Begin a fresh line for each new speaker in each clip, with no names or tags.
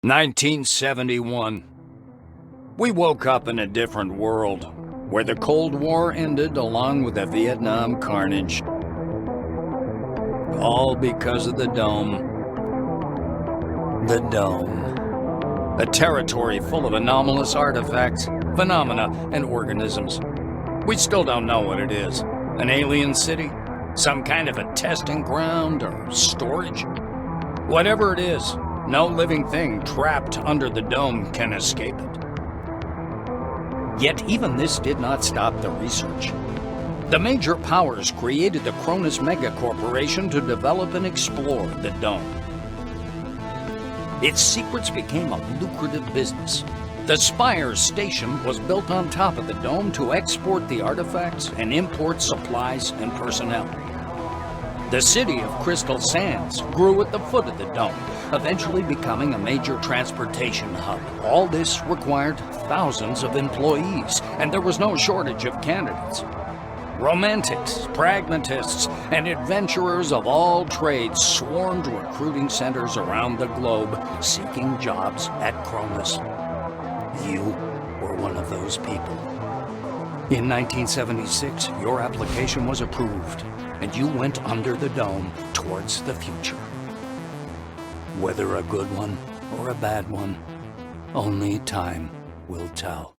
1971. We woke up in a different world, where the Cold War ended along with the Vietnam carnage. All because of the Dome. The Dome. A territory full of anomalous artifacts, phenomena, and organisms. We still don't know what it is. An alien city? Some kind of a testing ground or storage? Whatever it is, no living thing trapped under the Dome can escape it. Yet even this did not stop the research. The major powers created the Cronus Megacorporation to develop and explore the Dome. Its secrets became a lucrative business. The Spire station was built on top of the Dome to export the artifacts and import supplies and personnel. The city of Crystal Sands grew at the foot of the Dome, eventually becoming a major transportation hub. All this required thousands of employees, and there was no shortage of candidates. Romantics, pragmatists, and adventurers of all trades swarmed recruiting centers around the globe, seeking jobs at Cronus. You were one of those people. In 1976, your application was approved, and you went under the Dome towards the future. Whether a good one or a bad one, only time will tell.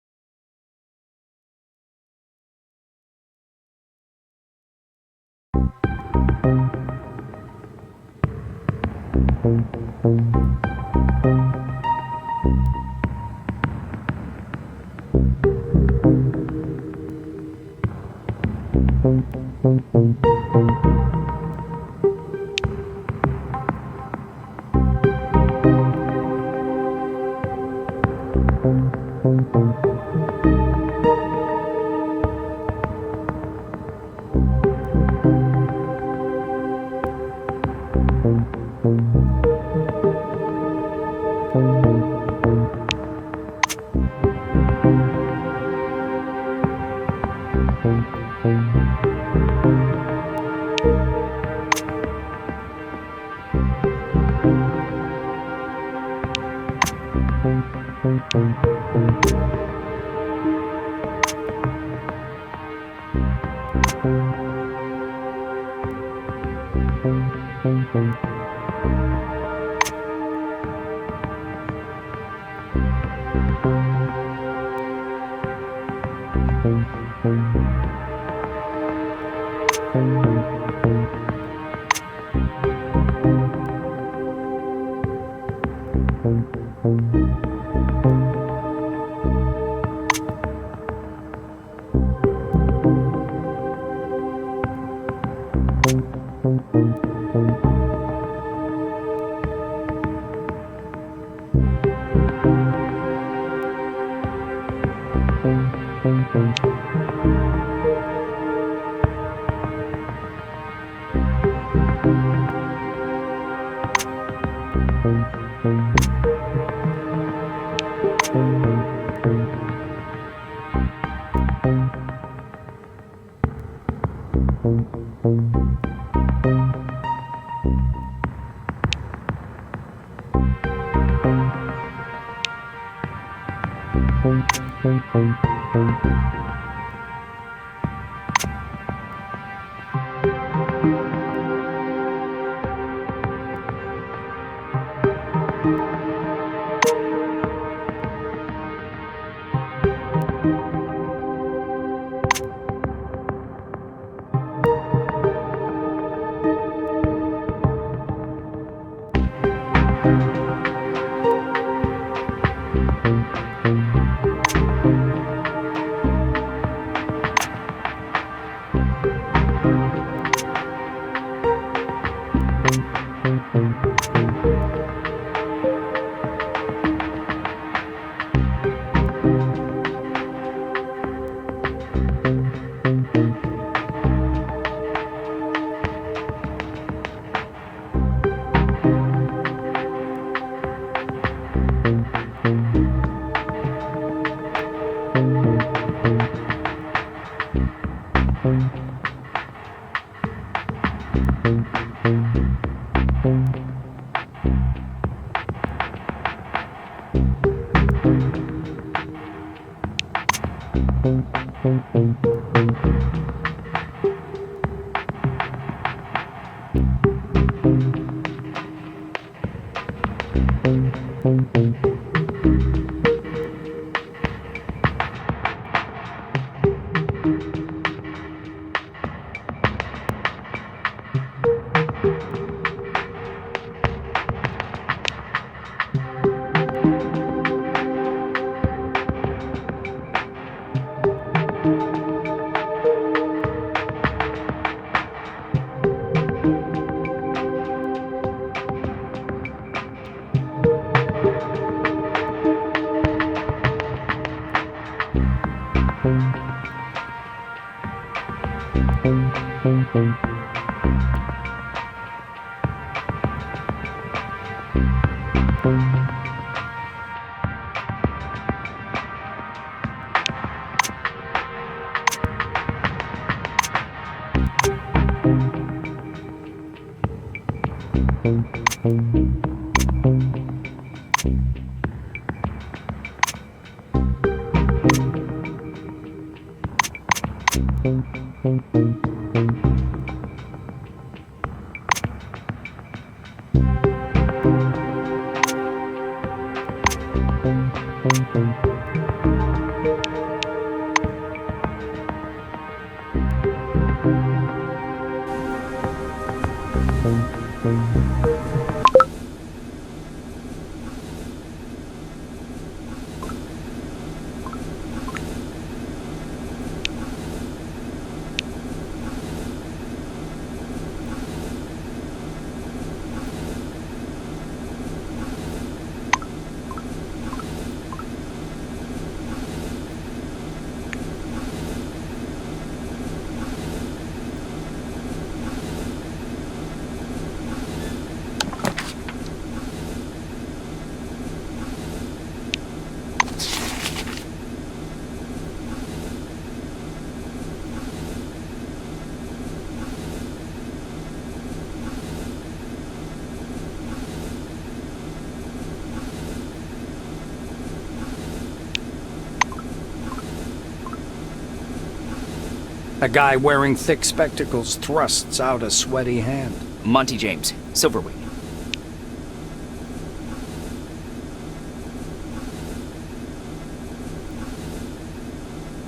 A guy wearing thick spectacles thrusts out a sweaty hand.
Monty James, Silverwing.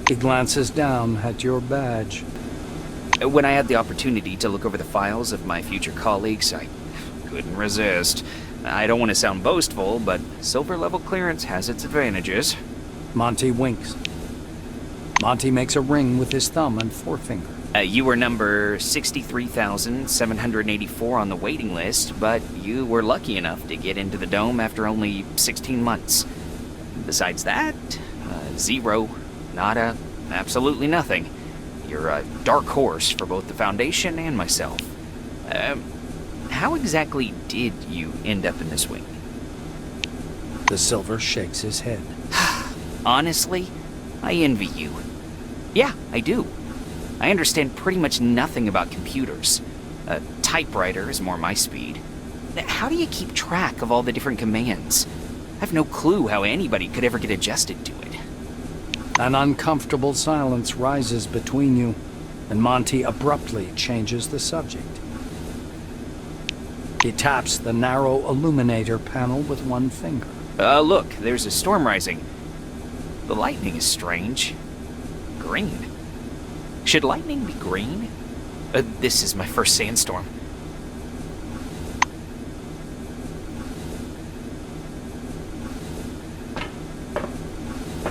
He glances down at your badge.
When I had the opportunity to look over the files of my future colleagues, I couldn't resist. I don't want to sound boastful, but silver level clearance has its advantages.
Monty winks. Monty makes a ring with his thumb and forefinger.
You were number 63,784 on the waiting list, but you were lucky enough to get into the dome after only 16 months. Besides that, zero, nada, absolutely nothing. You're a dark horse for both the Foundation and myself. How exactly did you end up in this wing?
The Silver shakes his head.
Honestly, I envy you. Yeah, I do. I understand pretty much nothing about computers. A typewriter is more my speed. How do you keep track of all the different commands? I have no clue how anybody could ever get adjusted to it.
An uncomfortable silence rises between you, and Monty abruptly changes the subject. He taps the narrow illuminator panel with one finger.
Look, there's a storm rising. The lightning is strange. Green. Should lightning be green? This is my first sandstorm.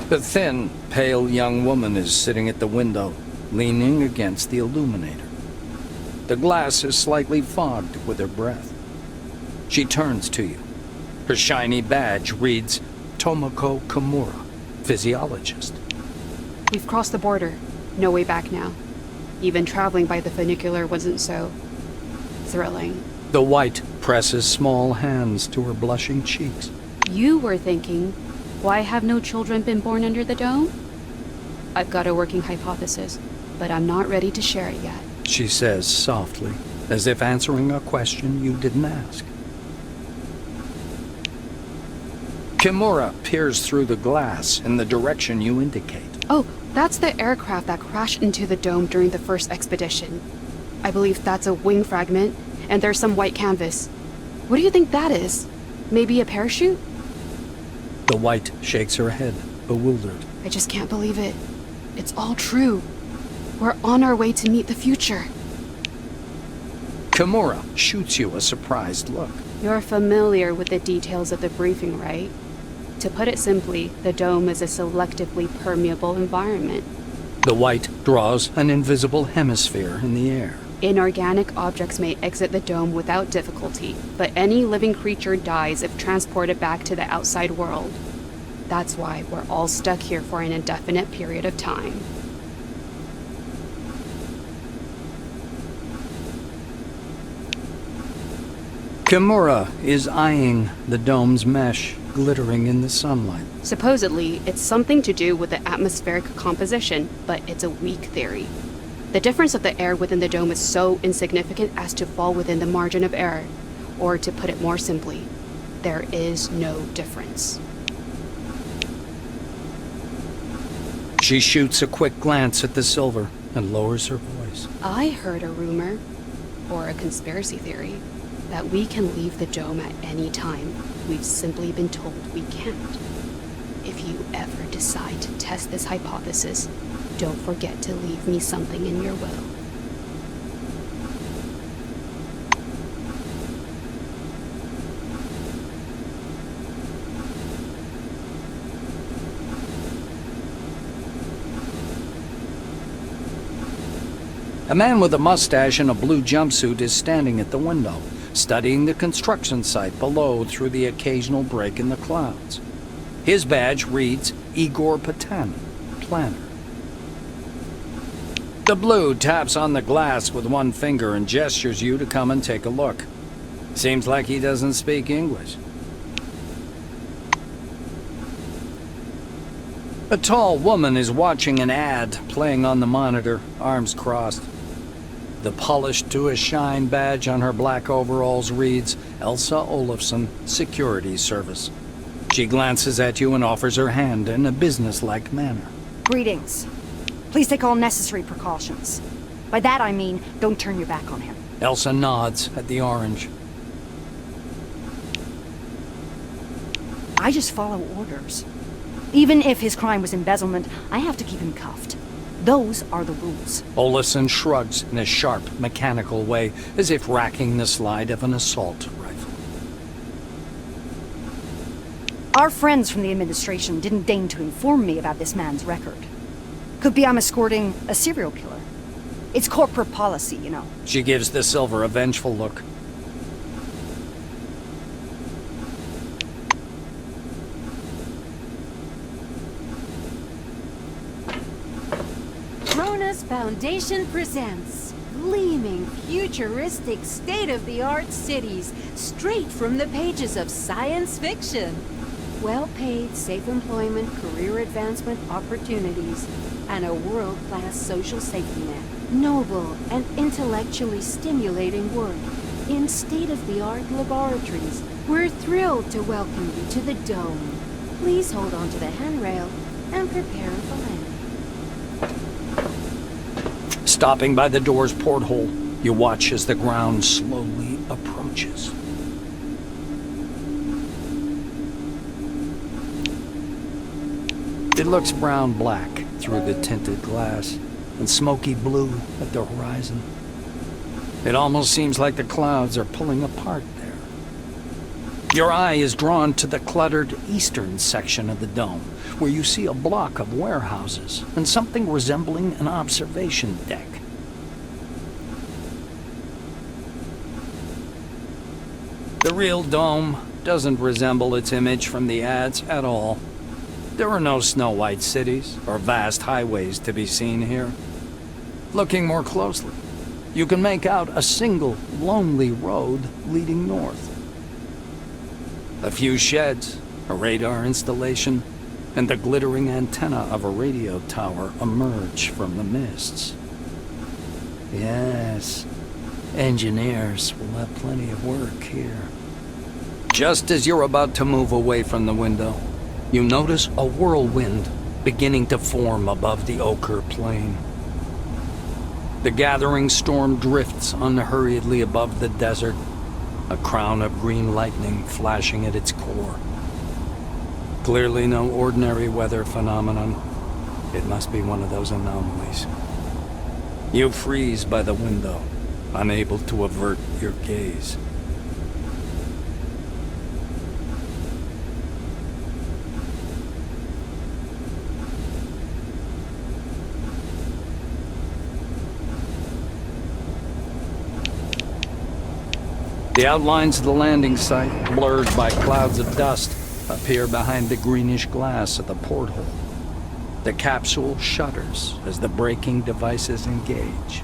The thin, pale young woman is sitting at the window, leaning against the illuminator. The glass is slightly fogged with her breath. She turns to you. Her shiny badge reads Tomoko Kimura, physiologist.
We've crossed the border. No way back now. Even traveling by the funicular wasn't so thrilling.
The white presses small hands to her blushing cheeks.
You were thinking, why have no children been born under the dome? I've got a working hypothesis, but I'm not ready to share it yet.
She says softly, as if answering a question you didn't ask. Kimura peers through the glass in the direction you indicate.
Oh, that's the aircraft that crashed into the dome during the first expedition. I believe that's a wing fragment, and there's some white canvas. What do you think that is? Maybe a parachute?
The white shakes her head, bewildered.
I just can't believe it. It's all true. We're on our way to meet the future.
Kimura shoots you a surprised look.
You're familiar with the details of the briefing, right? To put it simply, the dome is a selectively permeable environment.
The white draws an invisible hemisphere in the air.
Inorganic objects may exit the dome without difficulty, but any living creature dies if transported back to the outside world. That's why we're all stuck here for an indefinite period of time.
Kimura is eyeing the dome's mesh, glittering in the sunlight.
Supposedly, it's something to do with the atmospheric composition, but it's a weak theory. The difference of the air within the dome is so insignificant as to fall within the margin of error. Or to put it more simply, there is no difference.
She shoots a quick glance at the silver and lowers her voice.
I heard a rumor, or a conspiracy theory, that we can leave the dome at any time. We've simply been told we can't. If you ever decide to test this hypothesis, don't forget to leave me something in your will.
A man with a mustache and a blue jumpsuit is standing at the window, studying the construction site below through the occasional break in the clouds. His badge reads Igor Patan, planner. The blue taps on the glass with one finger and gestures you to come and take a look. Seems like he doesn't speak English. A tall woman is watching an ad playing on the monitor, arms crossed. The polished to a shine badge on her black overalls reads Elsa Olafson, Security Service. She glances at you and offers her hand in a businesslike manner.
Greetings. Please take all necessary precautions. By that I mean, don't turn your back on him.
Elsa nods at the orange.
I just follow orders. Even if his crime was embezzlement, I have to keep him cuffed. Those are the rules.
Olafson shrugs in a sharp, mechanical way, as if racking the slide of an assault rifle.
Our friends from the administration didn't deign to inform me about this man's record. Could be I'm escorting a serial killer. It's corporate policy, you know.
She gives the silver a vengeful look.
Rona's Foundation presents gleaming, futuristic, state-of-the-art cities straight from the pages of science fiction. Well-paid, safe employment, career advancement opportunities, and a world-class social safety net. Noble and intellectually stimulating work in state-of-the-art laboratories. We're thrilled to welcome you to the Dome. Please hold on to the handrail and prepare for landing.
Stopping by the door's porthole, you watch as the ground slowly approaches. It looks brown-black through the tinted glass and smoky blue at the horizon. It almost seems like the clouds are pulling apart there. Your eye is drawn to the cluttered eastern section of the dome, where you see a block of warehouses and something resembling an observation deck. The real dome doesn't resemble its image from the ads at all. There are no snow-white cities or vast highways to be seen here. Looking more closely, you can make out a single, lonely road leading north. A few sheds, a radar installation, and the glittering antenna of a radio tower emerge from the mists. Yes, engineers will have plenty of work here. Just as you're about to move away from the window, you notice a whirlwind beginning to form above the ochre plain. The gathering storm drifts unhurriedly above the desert, a crown of green lightning flashing at its core. Clearly no ordinary weather phenomenon. It must be one of those anomalies. You freeze by the window, unable to avert your gaze. The outlines of the landing site, blurred by clouds of dust, appear behind the greenish glass of the porthole. The capsule shudders as the braking devices engage.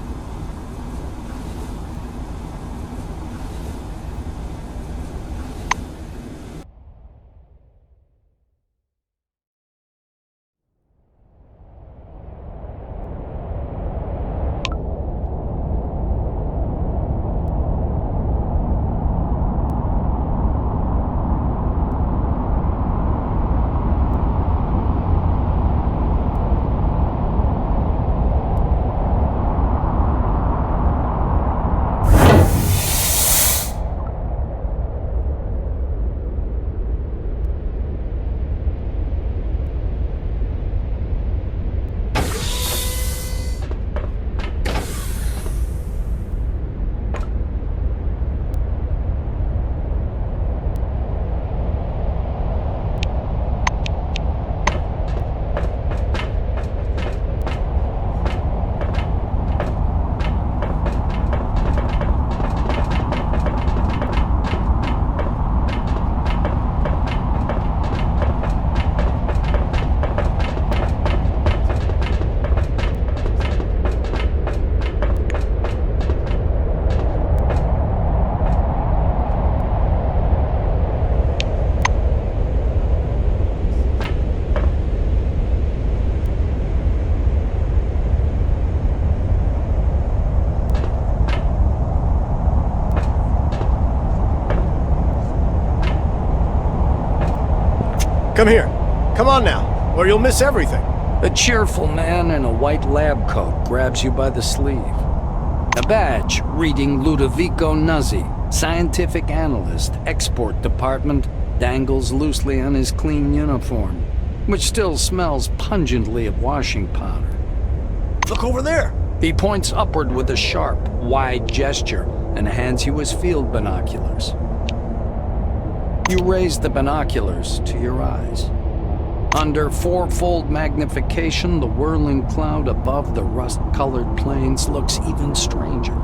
Come here. Come on now, or you'll miss everything.
A cheerful man in a white lab coat grabs you by the sleeve. A badge reading Ludovico Nuzzi, scientific analyst, export department, dangles loosely on his clean uniform, which still smells pungently of washing powder.
Look over there.
He points upward with a sharp, wide gesture and hands you his field binoculars. You raise the binoculars to your eyes. Under fourfold magnification, the whirling cloud above the rust-colored plains looks even stranger.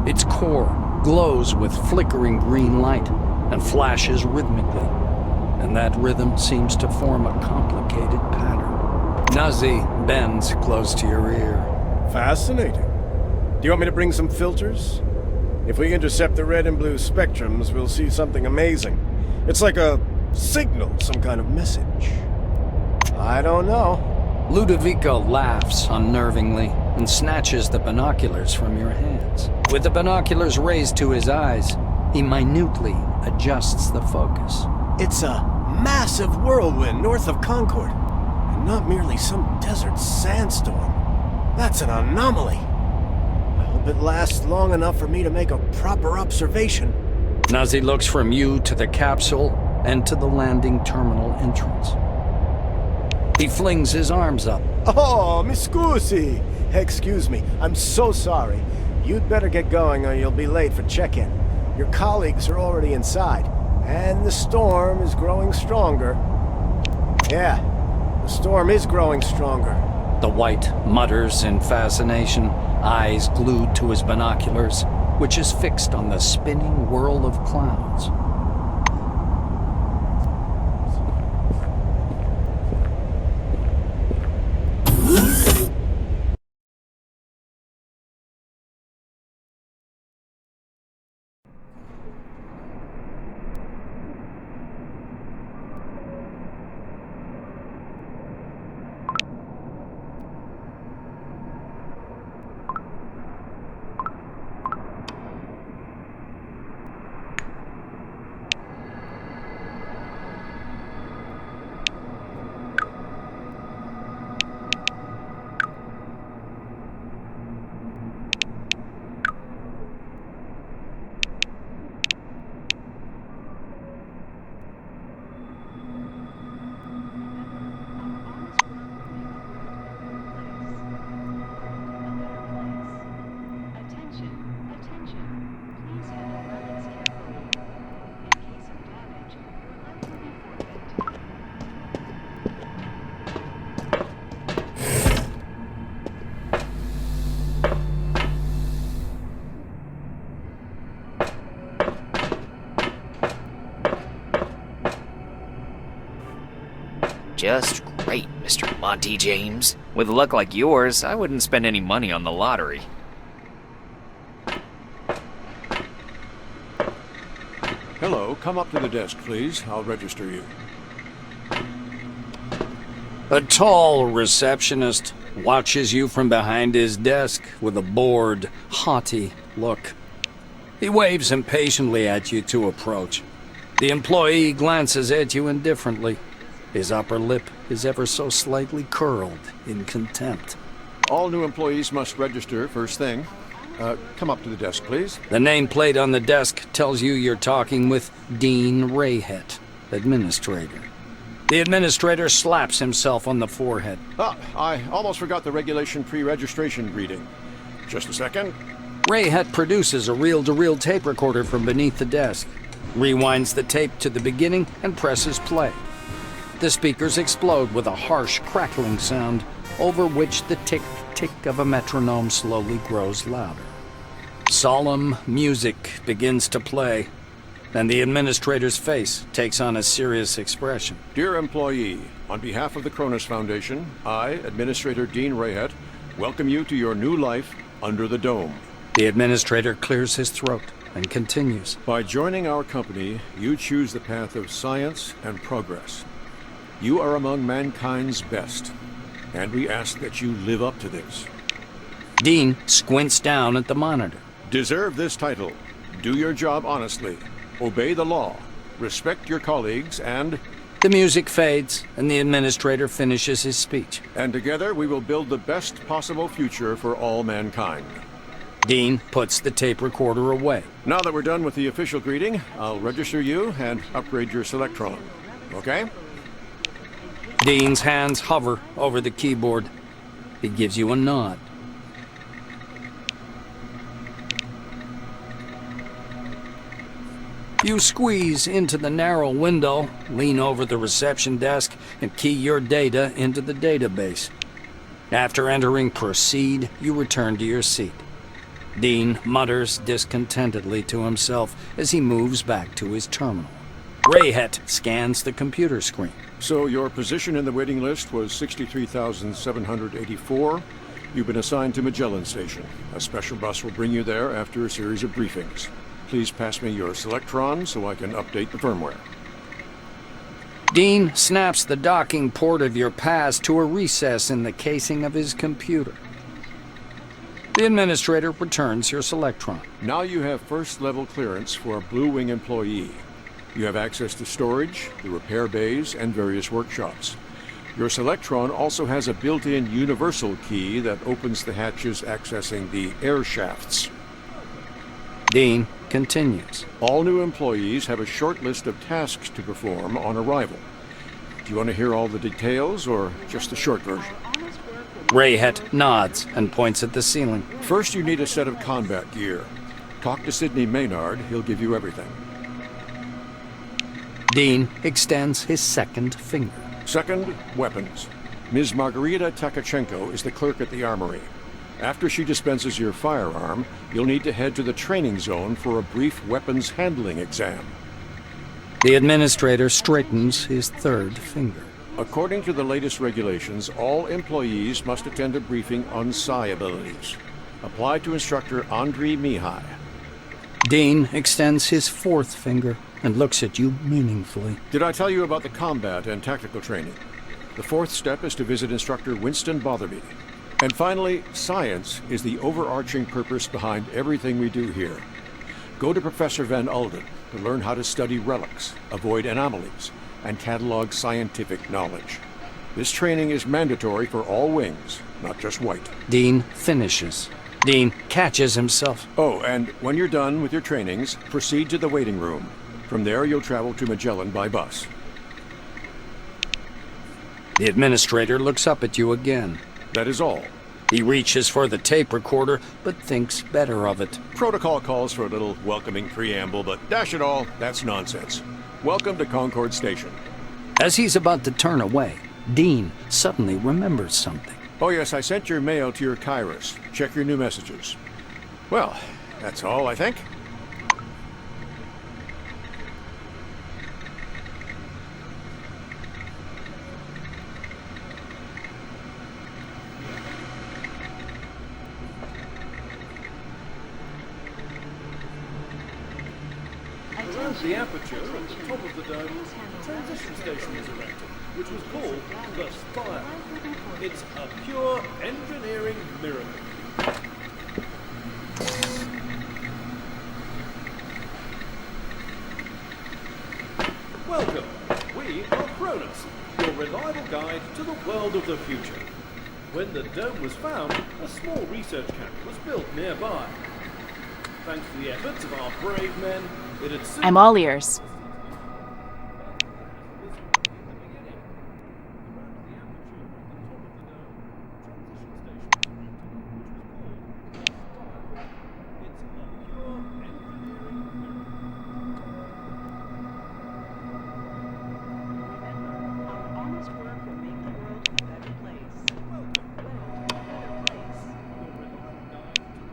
Its core glows with flickering green light and flashes rhythmically, and that rhythm seems to form a complicated pattern. Nuzzi bends close to your ear.
Fascinating. Do you want me to bring some filters? If we intercept the red and blue spectrums, we'll see something amazing. It's like a signal, some kind of message. I don't know.
Ludovico laughs unnervingly and snatches the binoculars from your hands. With the binoculars raised to his eyes, he minutely adjusts the focus.
It's a massive whirlwind north of Concord, and not merely some desert sandstorm. That's an anomaly. I hope it lasts long enough for me to make a proper observation.
Nuzzi looks from you to the capsule and to the landing terminal entrance. He flings his arms up.
Oh, mi scusi. Excuse me, I'm so sorry. You'd better get going or you'll be late for check-in. Your colleagues are already inside, and the storm is growing stronger. Yeah, the storm is growing stronger.
The white mutters in fascination, eyes glued to his binoculars, which is fixed on the spinning whirl of clouds.
Just great, Mr. Monty James. With luck like yours, I wouldn't spend any money on the lottery.
Hello, come up to the desk, please. I'll register you.
A tall receptionist watches you from behind his desk with a bored, haughty look. He waves impatiently at you to approach. The employee glances at you indifferently. His upper lip is ever so slightly curled in contempt.
All new employees must register first thing. Come up to the desk, please.
The nameplate on the desk tells you you're talking with Dean Rayhet, administrator. The administrator slaps himself on the forehead.
I almost forgot the regulation pre-registration greeting. Just a second.
Rayhet produces a reel-to-reel tape recorder from beneath the desk, rewinds the tape to the beginning, and presses play. The speakers explode with a harsh, crackling sound, over which the tick-tick of a metronome slowly grows louder. Solemn music begins to play, and the administrator's face takes on a serious expression.
Dear employee, on behalf of the Cronus Foundation, I, Administrator Dean Rayhet, welcome you to your new life under the dome.
The administrator clears his throat and continues.
By joining our company, you choose the path of science and progress. You are among mankind's best, and we ask that you live up to this.
Dean squints down at the monitor.
Deserve this title. Do your job honestly. Obey the law. Respect your colleagues and
The music fades, and the administrator finishes his speech.
And together we will build the best possible future for all mankind.
Dean puts the tape recorder away.
Now that we're done with the official greeting, I'll register you and upgrade your Selectron. Okay?
Dean's hands hover over the keyboard. He gives you a nod. You squeeze into the narrow window, lean over the reception desk, and key your data into the database. After entering Proceed, you return to your seat. Dean mutters discontentedly to himself as he moves back to his terminal. Rayhet scans the computer screen.
So your position in the waiting list was 63,784. You've been assigned to Magellan Station. A special bus will bring you there after a series of briefings. Please pass me your Selectron so I can update the firmware.
Dean snaps the docking port of your pass to a recess in the casing of his computer. The administrator returns your Selectron.
Now you have first-level clearance for a Blue Wing employee. You have access to storage, the repair bays, and various workshops. Your Selectron also has a built-in universal key that opens the hatches accessing the air shafts.
Dean continues.
All new employees have a short list of tasks to perform on arrival. Do you want to hear all the details or just the short version?
Rayhet nods and points at the ceiling.
First, you need a set of combat gear. Talk to Sidney Maynard, he'll give you everything.
Dean extends his second finger.
Second, weapons. Ms. Margarita Takachenko is the clerk at the armory. After she dispenses your firearm, you'll need to head to the training zone for a brief weapons handling exam.
The administrator straightens his third finger.
According to the latest regulations, all employees must attend a briefing on psi abilities. Apply to instructor Andriy Mihai.
Dean extends his fourth finger and looks at you meaningfully.
Did I tell you about the combat and tactical training? The fourth step is to visit instructor Winston Botherby. And finally, science is the overarching purpose behind everything we do here. Go to Professor Van Alden to learn how to study relics, avoid anomalies, and catalog scientific knowledge. This training is mandatory for all wings, not just White.
Dean finishes. Dean catches himself.
Oh, and when you're done with your trainings, proceed to the waiting room. From there, you'll travel to Magellan by bus.
The administrator looks up at you again.
That is all.
He reaches for the tape recorder, but thinks better of it.
Protocol calls for a little welcoming preamble, but dash it all, that's nonsense. Welcome to Concord Station.
As he's about to turn away, Dean suddenly remembers something.
Oh yes, I sent your mail to your Kairos. Check your new messages. Well, that's all, I think.
Around the aperture at the top of the dome, a transition station was erected, which was called the Spire. It's a pure engineering miracle. Welcome. We are Cronus, your reliable guide to the world of the future. When the dome was found, a small research camp was built nearby. Thanks to the efforts of our brave men, it had soon...
I'm all ears.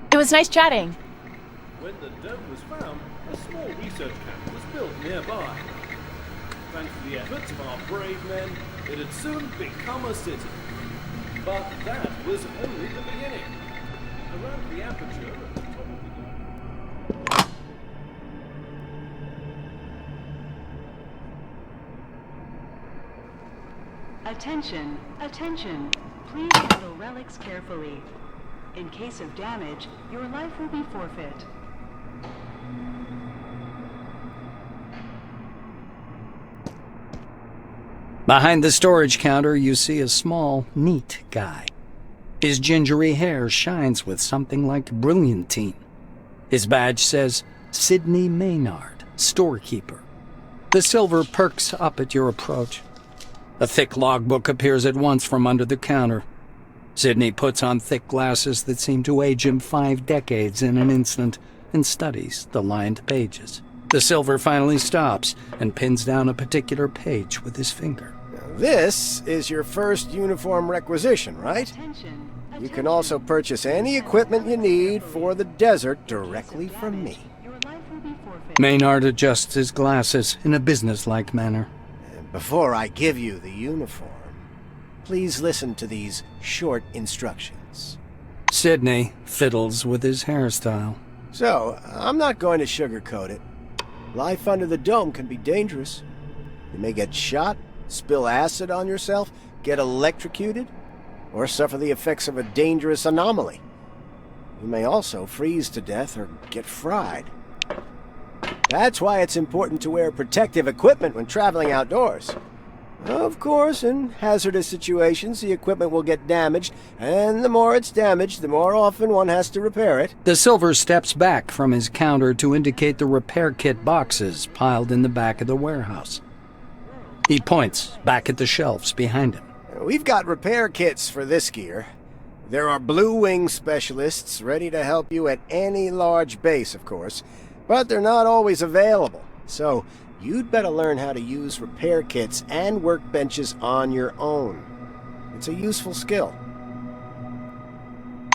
It was nice chatting.
When the dome was found, a small research camp was built nearby. Thanks to the efforts of our brave men, it had soon become a city. But that was only the beginning. Around the aperture at the top of the dome...
Attention, attention. Please handle relics carefully. In case of damage, your life will be forfeit.
Behind the storage counter, you see a small, neat guy. His gingery hair shines with something like brilliantine. His badge says, Sidney Maynard, storekeeper. The silver perks up at your approach. A thick logbook appears at once from under the counter. Sidney puts on thick glasses that seem to age him 5 decades in an instant and studies the lined pages. The silver finally stops and pins down a particular page with his finger.
This is your first uniform requisition, right? You can also purchase any equipment you need for the desert directly from me.
Maynard adjusts his glasses in a businesslike manner.
Before I give you the uniform, please listen to these short instructions.
Sidney fiddles with his hairstyle.
So, I'm not going to sugarcoat it. Life under the dome can be dangerous. You may get shot, spill acid on yourself, get electrocuted, or suffer the effects of a dangerous anomaly. You may also freeze to death or get fried. That's why it's important to wear protective equipment when traveling outdoors. Of course, in hazardous situations, the equipment will get damaged, and the more it's damaged, the more often one has to repair it.
The silver steps back from his counter to indicate the repair kit boxes piled in the back of the warehouse. He points back at the shelves behind him.
We've got repair kits for this gear. There are Blue Wing specialists ready to help you at any large base, of course, but they're not always available. So, you'd better learn how to use repair kits and workbenches on your own. It's a useful skill.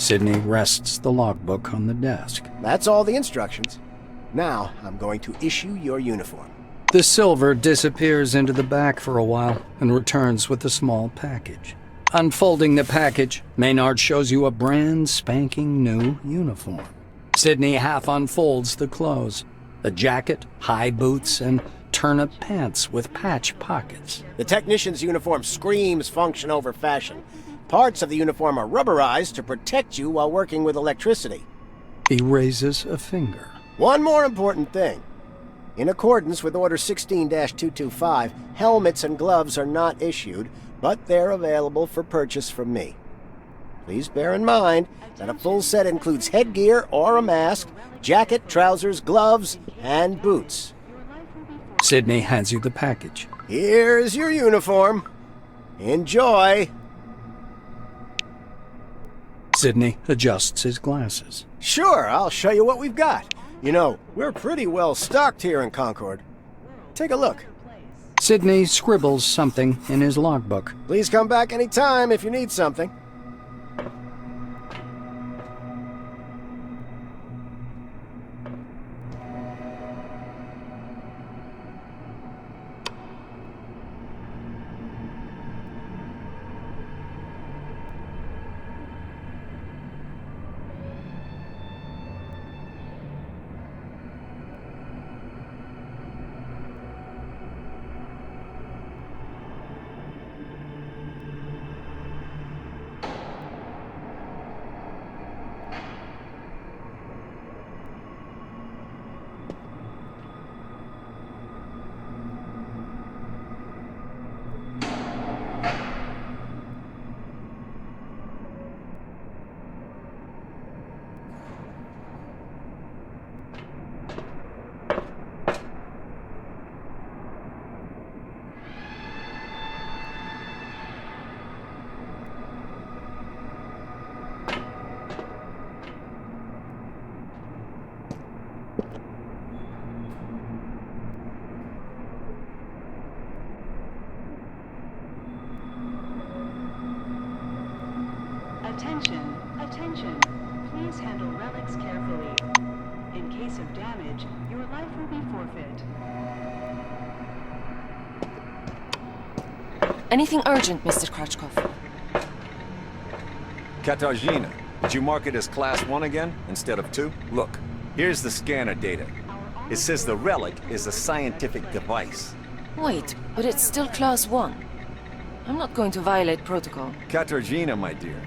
Sidney rests the logbook on the desk.
That's all the instructions. Now, I'm going to issue your uniform.
The silver disappears into the back for a while and returns with a small package. Unfolding the package, Maynard shows you a brand spanking new uniform. Sidney half unfolds the clothes. A jacket, high boots, and turnip pants with patch pockets.
The technician's uniform screams function over fashion. Parts of the uniform are rubberized to protect you while working with electricity.
He raises a finger.
One more important thing. In accordance with Order 16-225, helmets and gloves are not issued, but they're available for purchase from me. Please bear in mind that a full set includes headgear or a mask, jacket, trousers, gloves, and boots.
Sidney hands you the package.
Here's your uniform. Enjoy.
Sidney adjusts his glasses.
Sure, I'll show you what we've got. You know, we're pretty well stocked here in Concord. Take a look.
Sidney scribbles something in his logbook.
Please come back anytime if you need something.
Attention, attention. Please handle relics carefully. In case of damage, your life will be forfeit.
Anything urgent, Mr. Krachkov?
Katarzyna, did you mark it as Class 1 again, instead of 2? Look, here's the scanner data. It says the relic is a scientific device.
Wait, but it's still Class 1. I'm not going to violate protocol.
Katarzyna, my dear,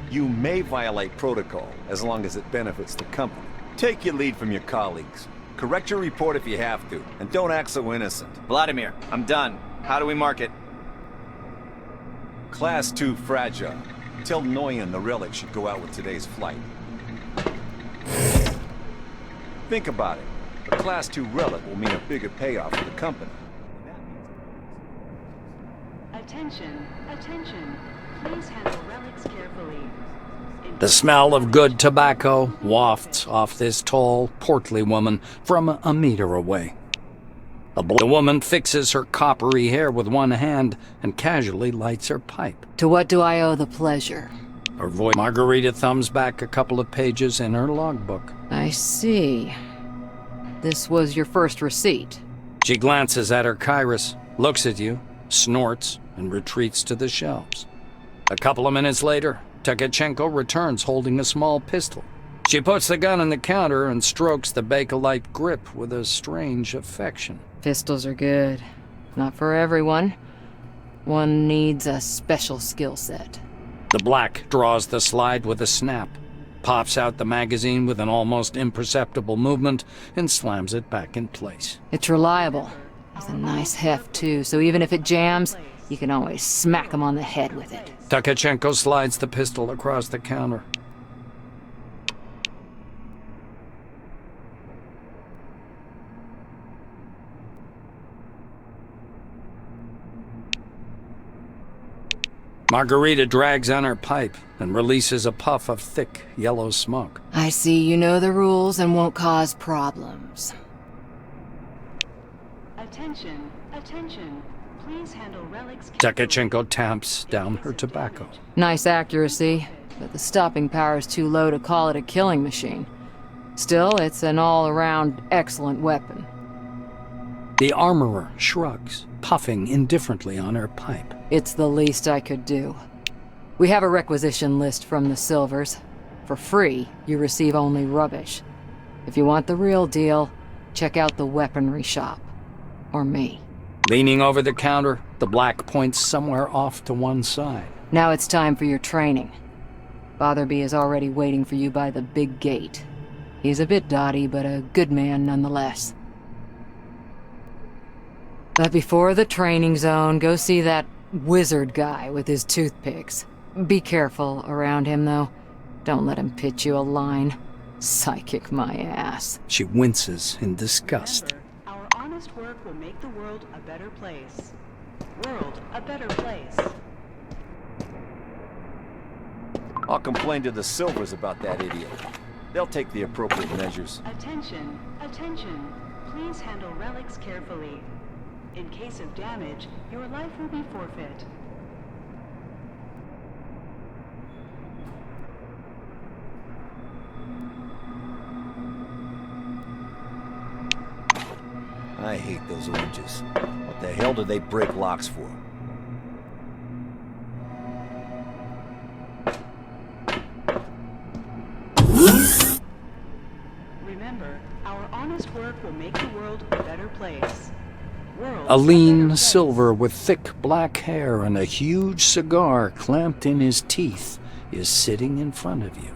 you may violate protocol as long as it benefits the company. Take your lead from your colleagues. Correct your report if you have to, and don't act so innocent.
Vladimir, I'm done. How do we mark it?
Class 2 fragile. Tell Noyan the relic should go out with today's flight. Think about it. A Class 2 relic will mean a bigger payoff for the company.
Attention, attention. Please handle relics carefully.
The smell of good tobacco wafts off this tall, portly woman from a meter away. The woman fixes her coppery hair with one hand and casually lights her pipe.
To what do I owe the pleasure?
Her voice. Margarita thumbs back a couple of pages in her logbook.
I see. This was your first receipt.
She glances at her Kairos, looks at you, snorts, and retreats to the shelves. A couple of minutes later, Tkachenko returns holding a small pistol. She puts the gun on the counter and strokes the Bakelite grip with a strange affection.
Pistols are good. Not for everyone. One needs a special skill set.
The black draws the slide with a snap, pops out the magazine with an almost imperceptible movement, and slams it back in place.
It's reliable. It's a nice heft, too, so even if it jams, you can always smack him on the head with it.
Tkachenko slides the pistol across the counter. Margarita drags on her pipe and releases a puff of thick, yellow smoke.
I see you know the rules and won't cause problems.
Attention, attention. Please handle relics
Tkachenko tamps down her tobacco.
Nice accuracy, but the stopping power is too low to call it a killing machine. Still, it's an all-around excellent weapon.
The armorer shrugs, puffing indifferently on her pipe.
It's the least I could do. We have a requisition list from the Silvers. For free, you receive only rubbish. If you want the real deal, check out the weaponry shop. Or me.
Leaning over the counter, the black points somewhere off to one side.
Now it's time for your training. Botherby is already waiting for you by the big gate. He's a bit dotty, but a good man nonetheless. But before the training zone, go see that wizard guy with his toothpicks. Be careful around him, though. Don't let him pitch you a line. Psychic my ass.
She winces in disgust.
Our honest work will make the world a better place. World a better place.
I'll complain to the Silvers about that idiot. They'll take the appropriate measures.
Attention, attention. Please handle relics carefully. In case of damage, your life will be forfeit.
I hate those oranges. What the hell do they break locks for?
Remember, our honest work will make the world a better place.
A lean Silver with thick black hair and a huge cigar clamped in his teeth is sitting in front of you.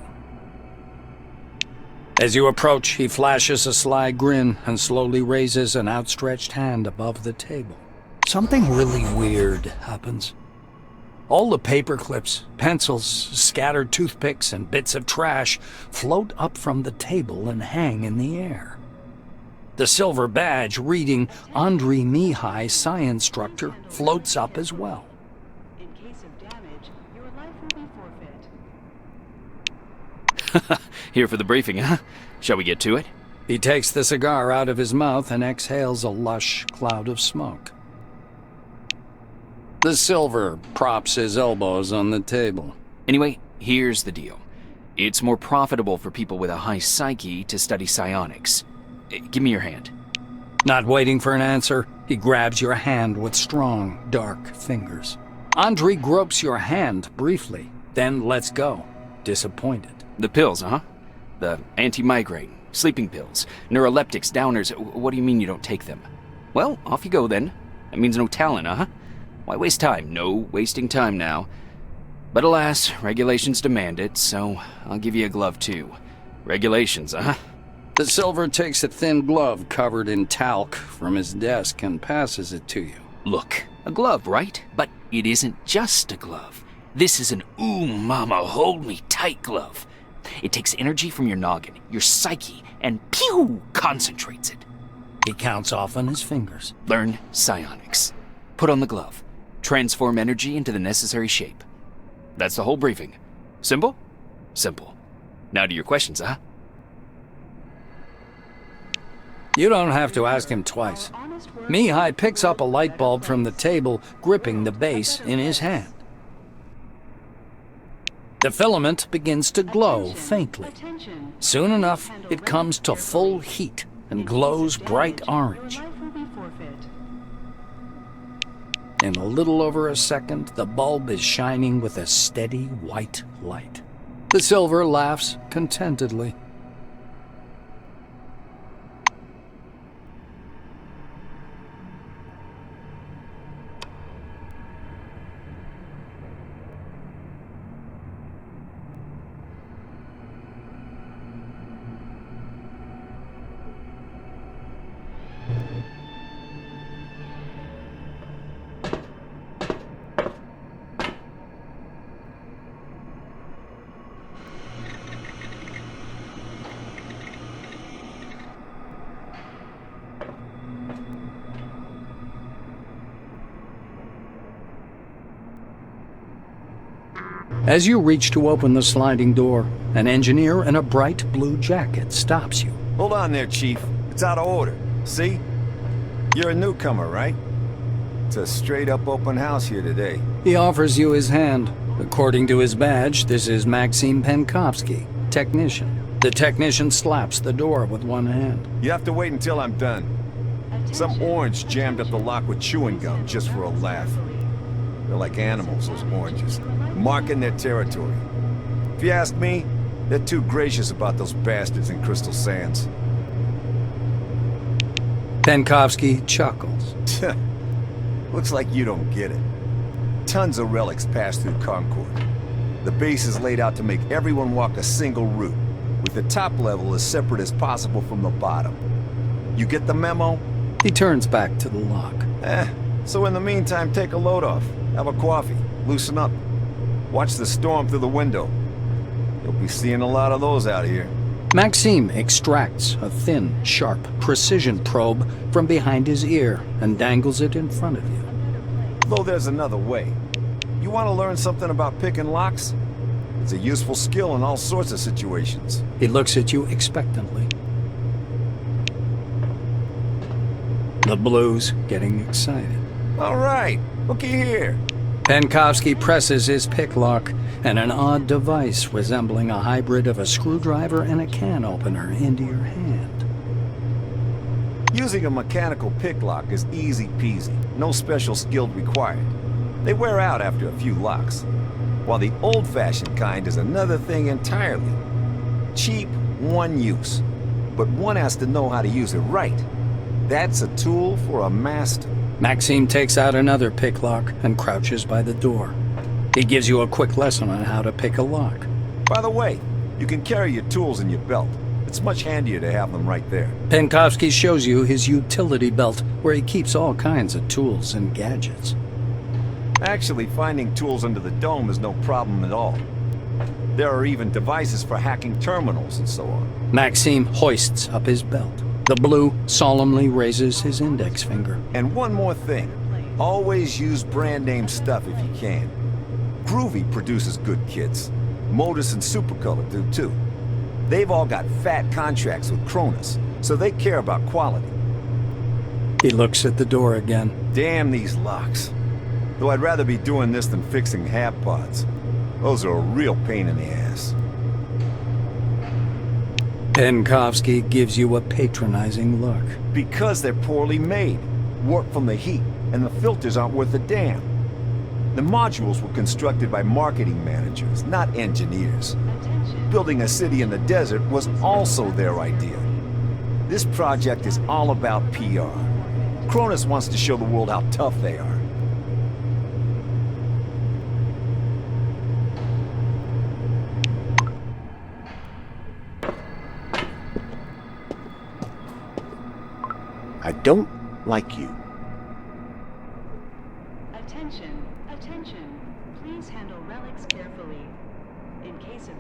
As you approach, he flashes a sly grin and slowly raises an outstretched hand above the table. Something really weird happens. All the paper clips, pencils, scattered toothpicks, and bits of trash float up from the table and hang in the air. The silver badge reading Andrei Mihai, Science Instructor, floats up as well.
In case of damage, your life will be forfeit.
Here for the briefing, huh? Shall we get to it?
He takes the cigar out of his mouth and exhales a lush cloud of smoke. The Silver props his elbows on the table.
Anyway, here's the deal. It's more profitable for people with a high psyche to study psionics. Give me your hand.
Not waiting for an answer, he grabs your hand with strong, dark fingers. Andrei gropes your hand briefly, then lets go, disappointed.
The pills, huh? The anti-migraine, sleeping pills, neuroleptics, downers. What do you mean you don't take them? Well, off you go then. That means no talent, huh? Why waste time? No wasting time now. But alas, regulations demand it, so I'll give you a glove too. Regulations, huh?
The Silver takes a thin glove covered in talc from his desk and passes it to you.
Look, a glove, right? But it isn't just a glove. This is an ooh mama hold me tight glove. It takes energy from your noggin, your psyche, and pew concentrates it.
He counts off on his fingers.
Learn psionics. Put on the glove. Transform energy into the necessary shape. That's the whole briefing. Simple? Simple. Now to your questions, huh?
You don't have to ask him twice. Mihai picks up a light bulb from the table, gripping the base in his hand. The filament begins to glow faintly. Soon enough, it comes to full heat and glows bright orange. In a little over a second, the bulb is shining with a steady white light. The silver laughs contentedly. As you reach to open the sliding door, an engineer in a bright blue jacket stops you.
Hold on there, Chief. It's out of order. See? You're a newcomer, right? It's a straight-up open house here today.
He offers you his hand. According to his badge, this is Maxim Penkovsky, technician. The technician slaps the door with one hand.
You have to wait until I'm done. Some orange jammed up the lock with chewing gum just for a laugh. They're like animals, those oranges, marking their territory. If you ask me, they're too gracious about those bastards in Crystal Sands.
Penkovsky chuckles.
Looks like you don't get it. Tons of relics pass through Concord. The base is laid out to make everyone walk a single route, with the top level as separate as possible from the bottom. You get the memo?
He turns back to the lock.
So in the meantime, take a load off. Have a coffee. Loosen up. Watch the storm through the window. You'll be seeing a lot of those out here.
Maxime extracts a thin, sharp, precision probe from behind his ear and dangles it in front of you.
Though there's another way. You want to learn something about picking locks? It's a useful skill in all sorts of situations.
He looks at you expectantly. The blue's getting excited.
All right, looky here.
Penkovsky presses his pick lock, and an odd device resembling a hybrid of a screwdriver and a can opener into your hand.
Using a mechanical pick lock is easy peasy, no special skill required. They wear out after a few locks, while the old-fashioned kind is another thing entirely. Cheap, one use, but one has to know how to use it right. That's a tool for a master.
Maxime takes out another pick lock and crouches by the door. He gives you a quick lesson on how to pick a lock.
By the way, you can carry your tools in your belt. It's much handier to have them right there.
Penkovsky shows you his utility belt, where he keeps all kinds of tools and gadgets.
Actually, finding tools under the dome is no problem at all. There are even devices for hacking terminals and so on.
Maxime hoists up his belt. The blue solemnly raises his index finger.
And one more thing. Always use brand name stuff if you can. Groovy produces good kits. Modus and Supercolor do too. They've all got fat contracts with Cronus, so they care about quality.
He looks at the door again.
Damn these locks. Though I'd rather be doing this than fixing hab pods. Those are a real pain in the ass.
Penkovsky gives you a patronizing look.
Because they're poorly made, warped from the heat, and the filters aren't worth a damn. The modules were constructed by marketing managers, not engineers. Building a city in the desert was also their idea. This project is all about PR. Cronus wants to show the world how tough they are.
I don't like you.
Attention,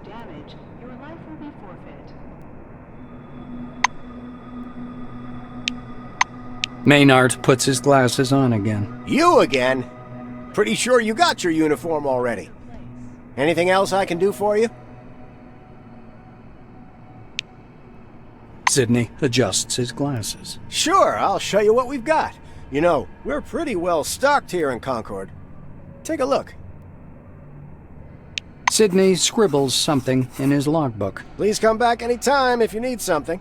damage, your life will be forfeit.
Maynard puts his glasses on again.
You again? Pretty sure you got your uniform already. Anything else I can do for you?
Sidney adjusts his glasses.
Sure, I'll show you what we've got. You know, we're pretty well stocked here in Concord. Take a look.
Sidney scribbles something in his logbook.
Please come back anytime if you need something.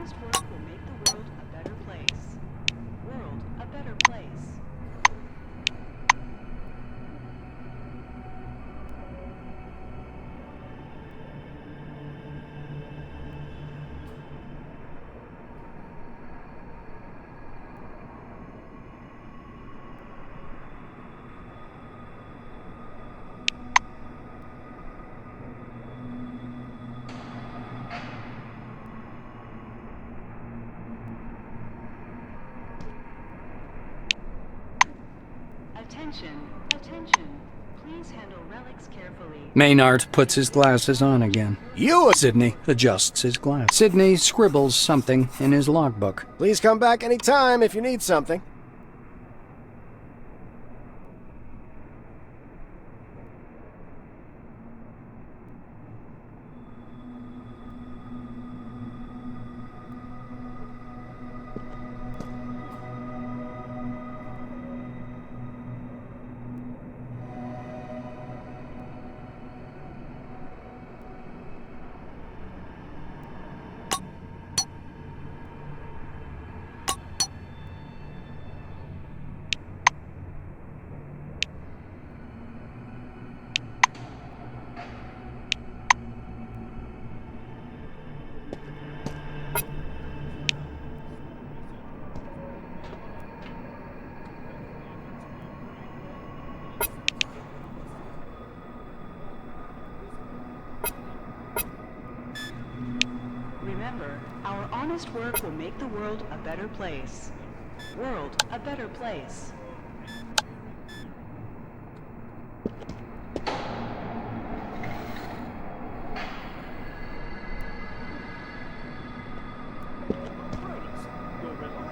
honest work will make the world a better place. World a better place. Attention, attention. Please handle relics carefully.
Maynard puts his glasses on again. Sidney adjusts his glass. Sidney scribbles something in his logbook.
Please come back anytime if you need something.
Remember, our honest work will make the world a better place. World a better place.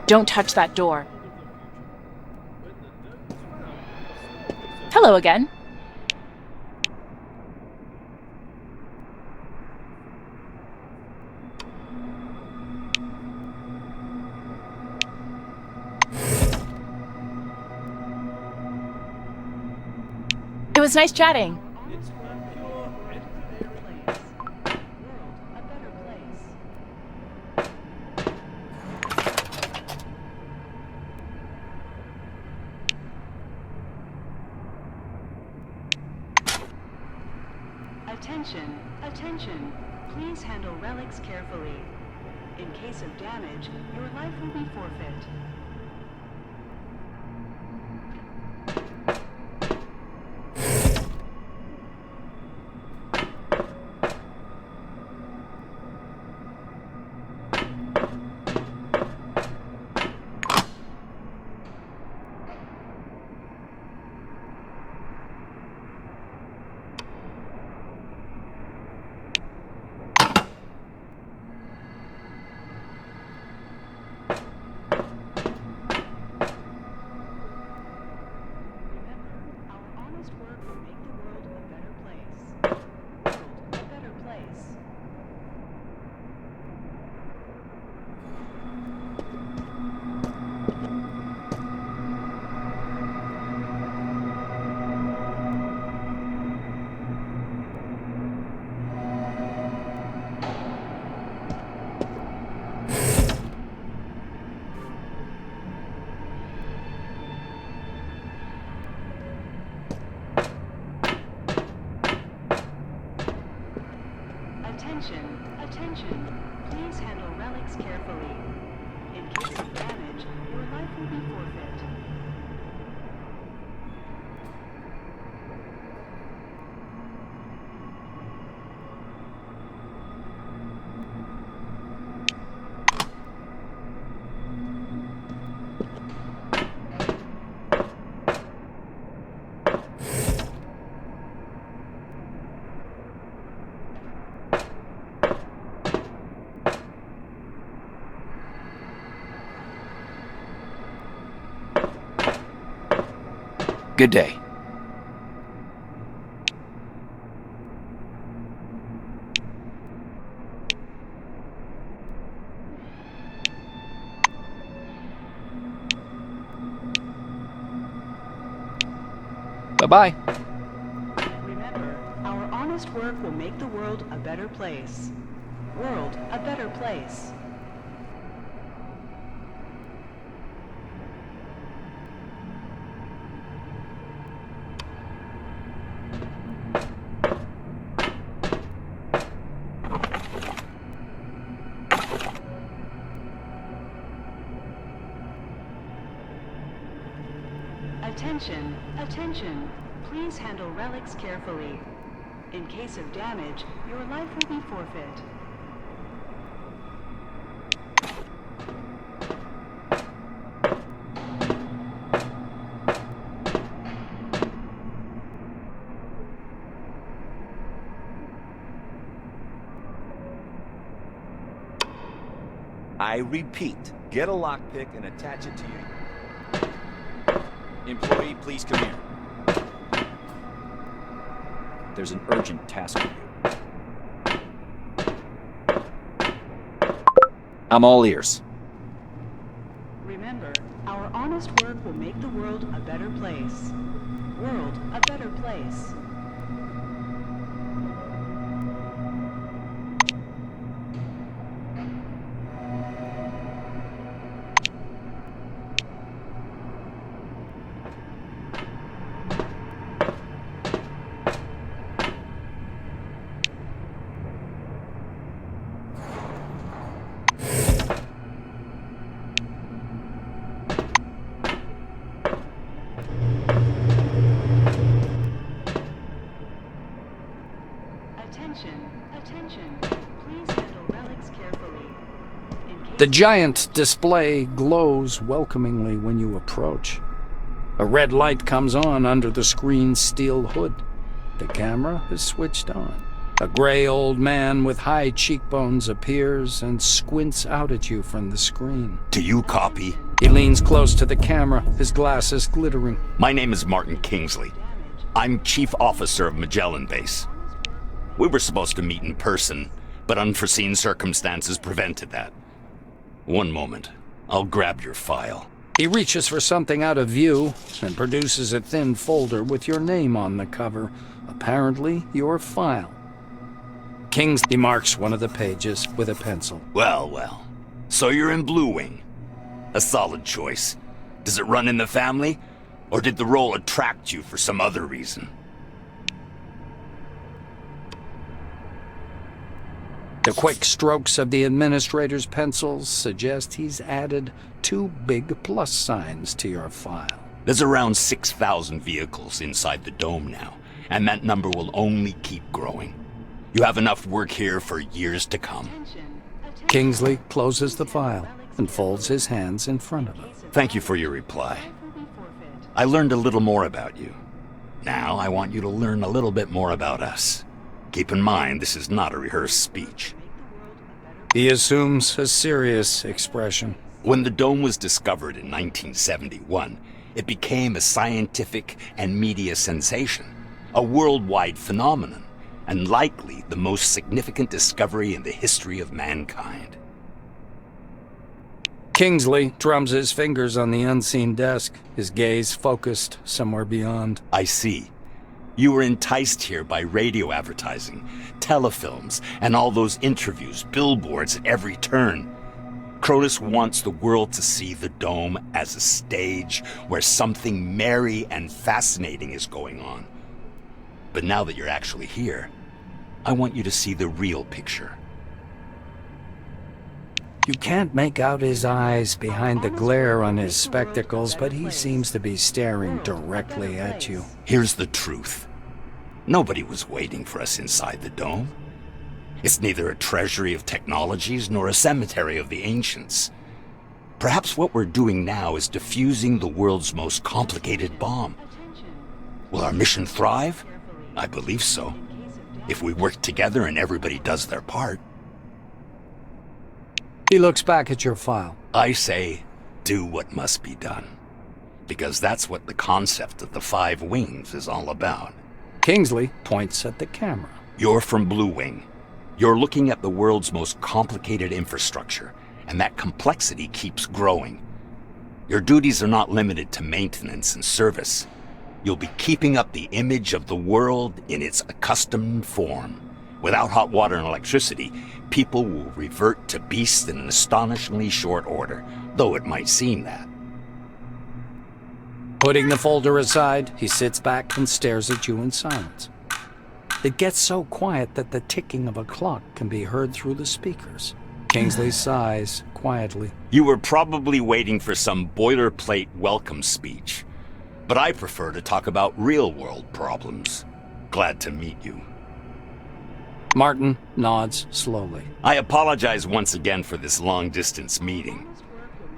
Don't touch that door. Hello again. It was nice chatting.
Attention, attention. Please handle relics carefully. In case of damage, your life will be forfeit. Attention, attention. Please handle relics carefully. In case of damage, your life will be forfeit.
Good day. Bye-bye.
Remember, our honest work will make the world a better place. World a better place. Attention, attention. Please handle relics carefully. In case of damage, your life will be forfeit.
I repeat, get a lockpick and attach it to your...
Employee, please come here. There's an urgent task for you. I'm all ears.
Remember, our honest work will make the world a better place. World a better place.
The giant display glows welcomingly when you approach. A red light comes on under the screen's steel hood. The camera is switched on. A gray old man with high cheekbones appears and squints out at you from the screen.
Do you copy?
He leans close to the camera, his glasses glittering.
My name is Martin Kingsley. I'm Chief Officer of Magellan Base. We were supposed to meet in person, but unforeseen circumstances prevented that. One moment. I'll grab your file.
He reaches for something out of view and produces a thin folder with your name on the cover. Apparently, your file. Kingsley marks one of the pages with a pencil.
Well, well. So you're in Blue Wing. A solid choice. Does it run in the family? Or did the role attract you for some other reason?
The quick strokes of the administrator's pencils suggest he's added 2 big plus signs to your file.
There's around 6,000 vehicles inside the dome now, and that number will only keep growing. You have enough work here for years to come.
Kingsley closes the file and folds his hands in front of him.
Thank you for your reply. I learned a little more about you. Now I want you to learn a little bit more about us. Keep in mind, this is not a rehearsed speech.
He assumes a serious expression.
When the dome was discovered in 1971, it became a scientific and media sensation, a worldwide phenomenon, and likely the most significant discovery in the history of mankind.
Kingsley drums his fingers on the unseen desk, his gaze focused somewhere beyond.
I see. You were enticed here by radio advertising, telefilms, and all those interviews, billboards at every turn. Cronus wants the world to see the dome as a stage where something merry and fascinating is going on. But now that you're actually here, I want you to see the real picture.
You can't make out his eyes behind the glare on his spectacles, but he seems to be staring directly at you.
Here's the truth. Nobody was waiting for us inside the dome. It's neither a treasury of technologies nor a cemetery of the ancients. Perhaps what we're doing now is defusing the world's most complicated bomb. Will our mission thrive? I believe so. If we work together and everybody does their part.
He looks back at your file.
I say, do what must be done. Because that's what the concept of the 5 wings is all about.
Kingsley points at the camera.
You're from Blue Wing. You're looking at the world's most complicated infrastructure, and that complexity keeps growing. Your duties are not limited to maintenance and service. You'll be keeping up the image of the world in its accustomed form. Without hot water and electricity, people will revert to beasts in an astonishingly short order, though it might seem that.
Putting the folder aside, he sits back and stares at you in silence. It gets so quiet that the ticking of a clock can be heard through the speakers. Kingsley sighs quietly.
You were probably waiting for some boilerplate welcome speech, but I prefer to talk about real-world problems. Glad to meet you.
Martin nods slowly.
I apologize once again for this long-distance meeting.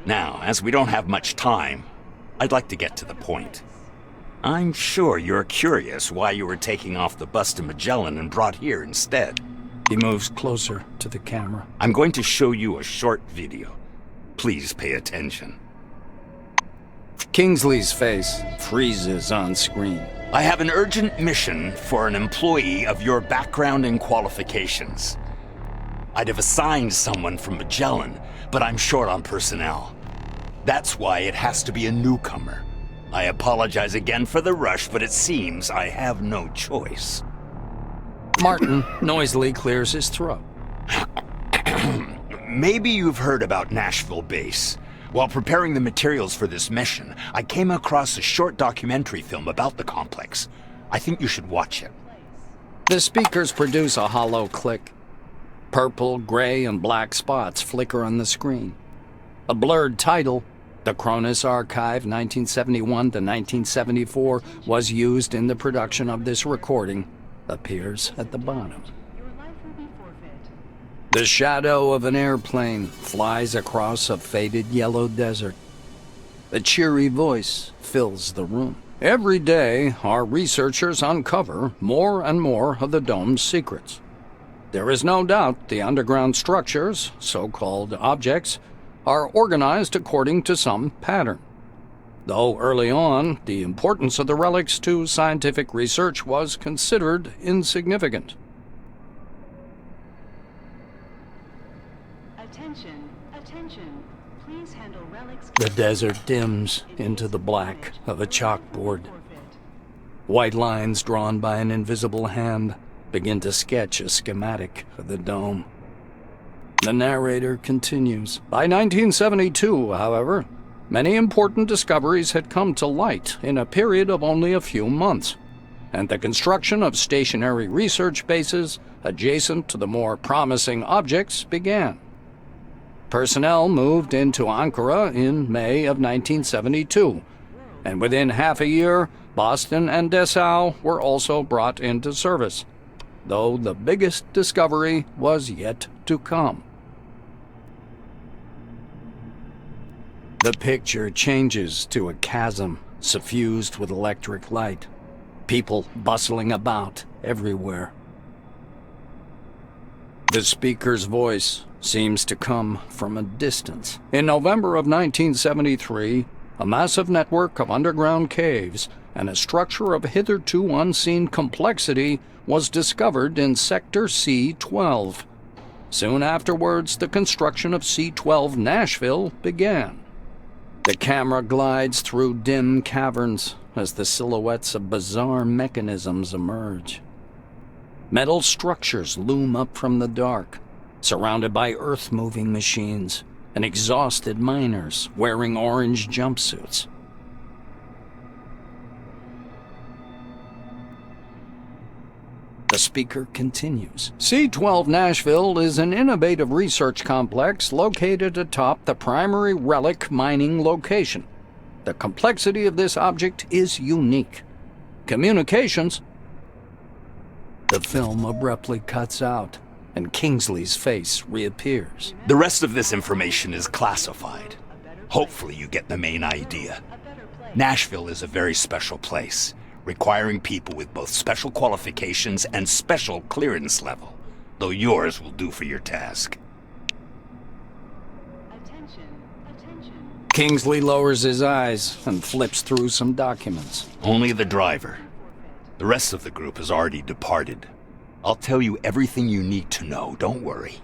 Now, as we don't have much time, I'd like to get to the point. I'm sure you're curious why you were taking off the bus to Magellan and brought here instead.
He moves closer to the camera.
I'm going to show you a short video. Please pay attention.
Kingsley's face freezes on screen.
I have an urgent mission for an employee of your background and qualifications. I'd have assigned someone from Magellan, but I'm short on personnel. That's why it has to be a newcomer. I apologize again for the rush, but it seems I have no choice.
Martin noisily clears his throat.
Maybe you've heard about Nashville Base. While preparing the materials for this mission, I came across a short documentary film about the complex. I think you should watch it.
The speakers produce a hollow click. Purple, gray, and black spots flicker on the screen. A blurred title, The Cronus Archive 1971 to 1974, was used in the production of this recording, appears at the bottom. The shadow of an airplane flies across a faded yellow desert. A cheery voice fills the room. Every day, our researchers uncover more and more of the dome's secrets. There is no doubt the underground structures, so-called objects, are organized according to some pattern. Though early on, the importance of the relics to scientific research was considered insignificant.
Attention. Please handle relics.
The desert dims into the black of a chalkboard. White lines drawn by an invisible hand begin to sketch a schematic of the dome. The narrator continues. By 1972, however, many important discoveries had come to light in a period of only a few months, and the construction of stationary research bases adjacent to the more promising objects began. Personnel moved into Ankara in May of 1972, and within half a year, Boston and Dessau were also brought into service, though the biggest discovery was yet to come. The picture changes to a chasm suffused with electric light, people bustling about everywhere. The speaker's voice seems to come from a distance. In November of 1973, a massive network of underground caves and a structure of hitherto unseen complexity was discovered in Sector C-12. Soon afterwards, the construction of C-12 Nashville began. The camera glides through dim caverns as the silhouettes of bizarre mechanisms emerge. Metal structures loom up from the dark, surrounded by earth-moving machines and exhausted miners wearing orange jumpsuits. The speaker continues. C-12 Nashville is an innovative research complex located atop the primary relic mining location. The complexity of this object is unique. Communications. The film abruptly cuts out, and Kingsley's face reappears.
The rest of this information is classified. Hopefully you get the main idea. Nashville is a very special place, requiring people with both special qualifications and special clearance level, though yours will do for your task.
Kingsley lowers his eyes and flips through some documents.
Only the driver. The rest of the group has already departed. I'll tell you everything you need to know, don't worry.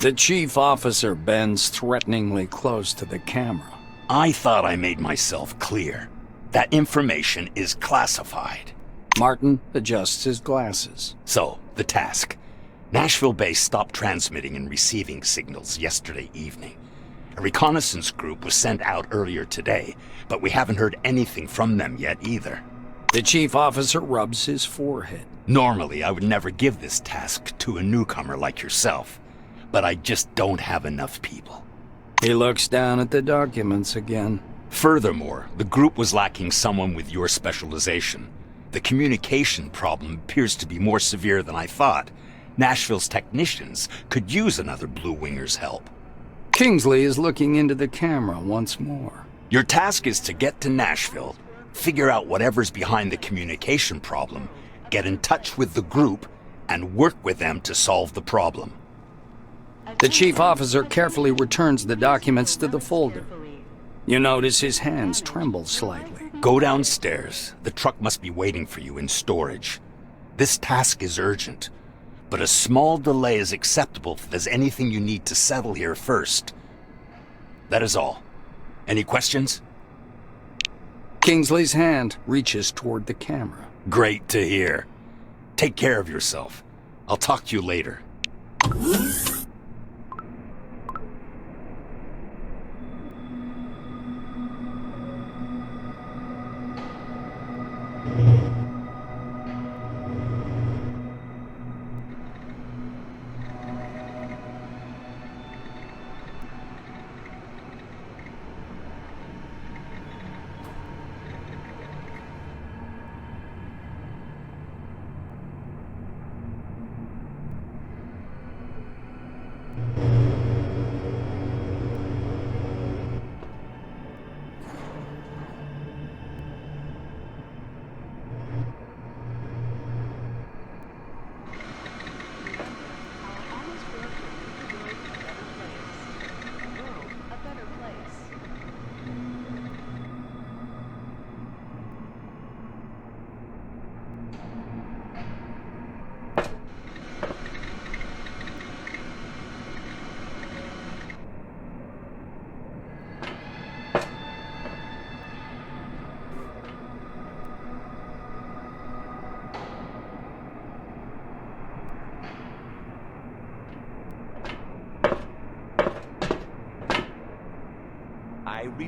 The chief officer bends threateningly close to the camera.
I thought I made myself clear. That information is classified.
Martin adjusts his glasses.
So, the task. Nashville base stopped transmitting and receiving signals yesterday evening. A reconnaissance group was sent out earlier today, but we haven't heard anything from them yet either.
The chief officer rubs his forehead.
Normally, I would never give this task to a newcomer like yourself, but I just don't have enough people.
He looks down at the documents again.
Furthermore, the group was lacking someone with your specialization. The communication problem appears to be more severe than I thought. Nashville's technicians could use another Blue Winger's help.
Kingsley is looking into the camera once more.
Your task is to get to Nashville, figure out whatever's behind the communication problem, get in touch with the group, and work with them to solve the problem.
The chief officer carefully returns the documents to the folder. You notice his hands tremble slightly.
Go downstairs. The truck must be waiting for you in storage. This task is urgent, but a small delay is acceptable if there's anything you need to settle here first. That is all. Any questions?
Kingsley's hand reaches toward the camera.
Great to hear. Take care of yourself. I'll talk to you later.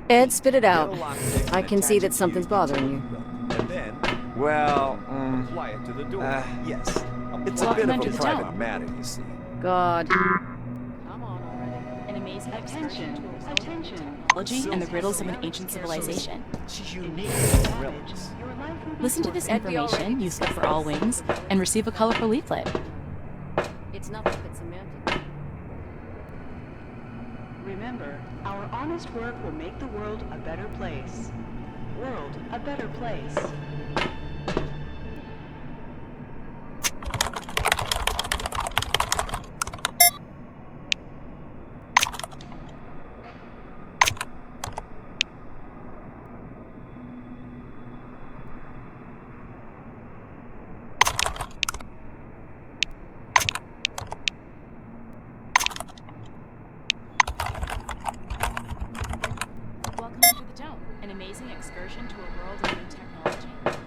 Ed, spit it out. I can see that something's bothering you.
And then, well, apply it to the door. Yes. It's a bit of a private matter, you see.
God.
Come on already. An amazing
Attention.
technology and the riddles of an ancient civilization.
She's unique.
Listen to this information, use it for all wings, and receive a colorful leaflet.
It's nothing but semantics.
Remember, our honest work will make the world a better place. World a better place.
Welcome to the Dome, an amazing excursion to a world of new technology.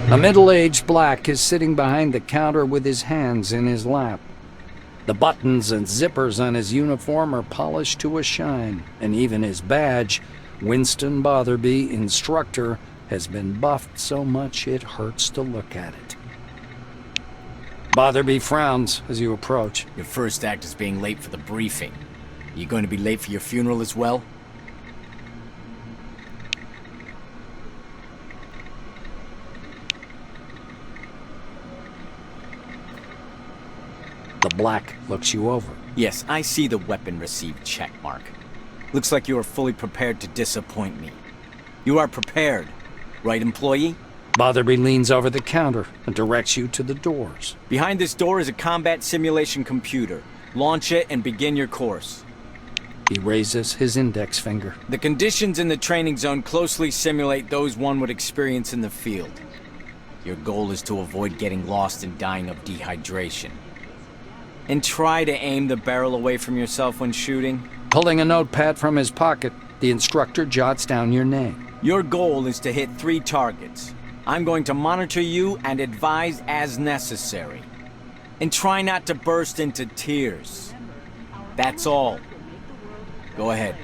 A middle-aged black is sitting behind the counter with his hands in his lap. The buttons and zippers on his uniform are polished to a shine, and even his badge, Winston Botherby, Instructor, has been buffed so much it hurts to look at it. Botherby frowns as you approach.
Your first act is being late for the briefing. Are you going to be late for your funeral as well?
The black looks you over.
Yes, I see the weapon received checkmark. Looks like you are fully prepared to disappoint me. You are prepared, right, employee?
Botherby leans over the counter and directs you to the doors.
Behind this door is a combat simulation computer. Launch it and begin your course.
He raises his index finger.
The conditions in the training zone closely simulate those one would experience in the field. Your goal is to avoid getting lost and dying of dehydration. And try to aim the barrel away from yourself when shooting.
Pulling a notepad from his pocket, the instructor jots down your name.
Your goal is to hit 3 targets. I'm going to monitor you and advise as necessary. And try not to burst into tears. That's all. Go ahead.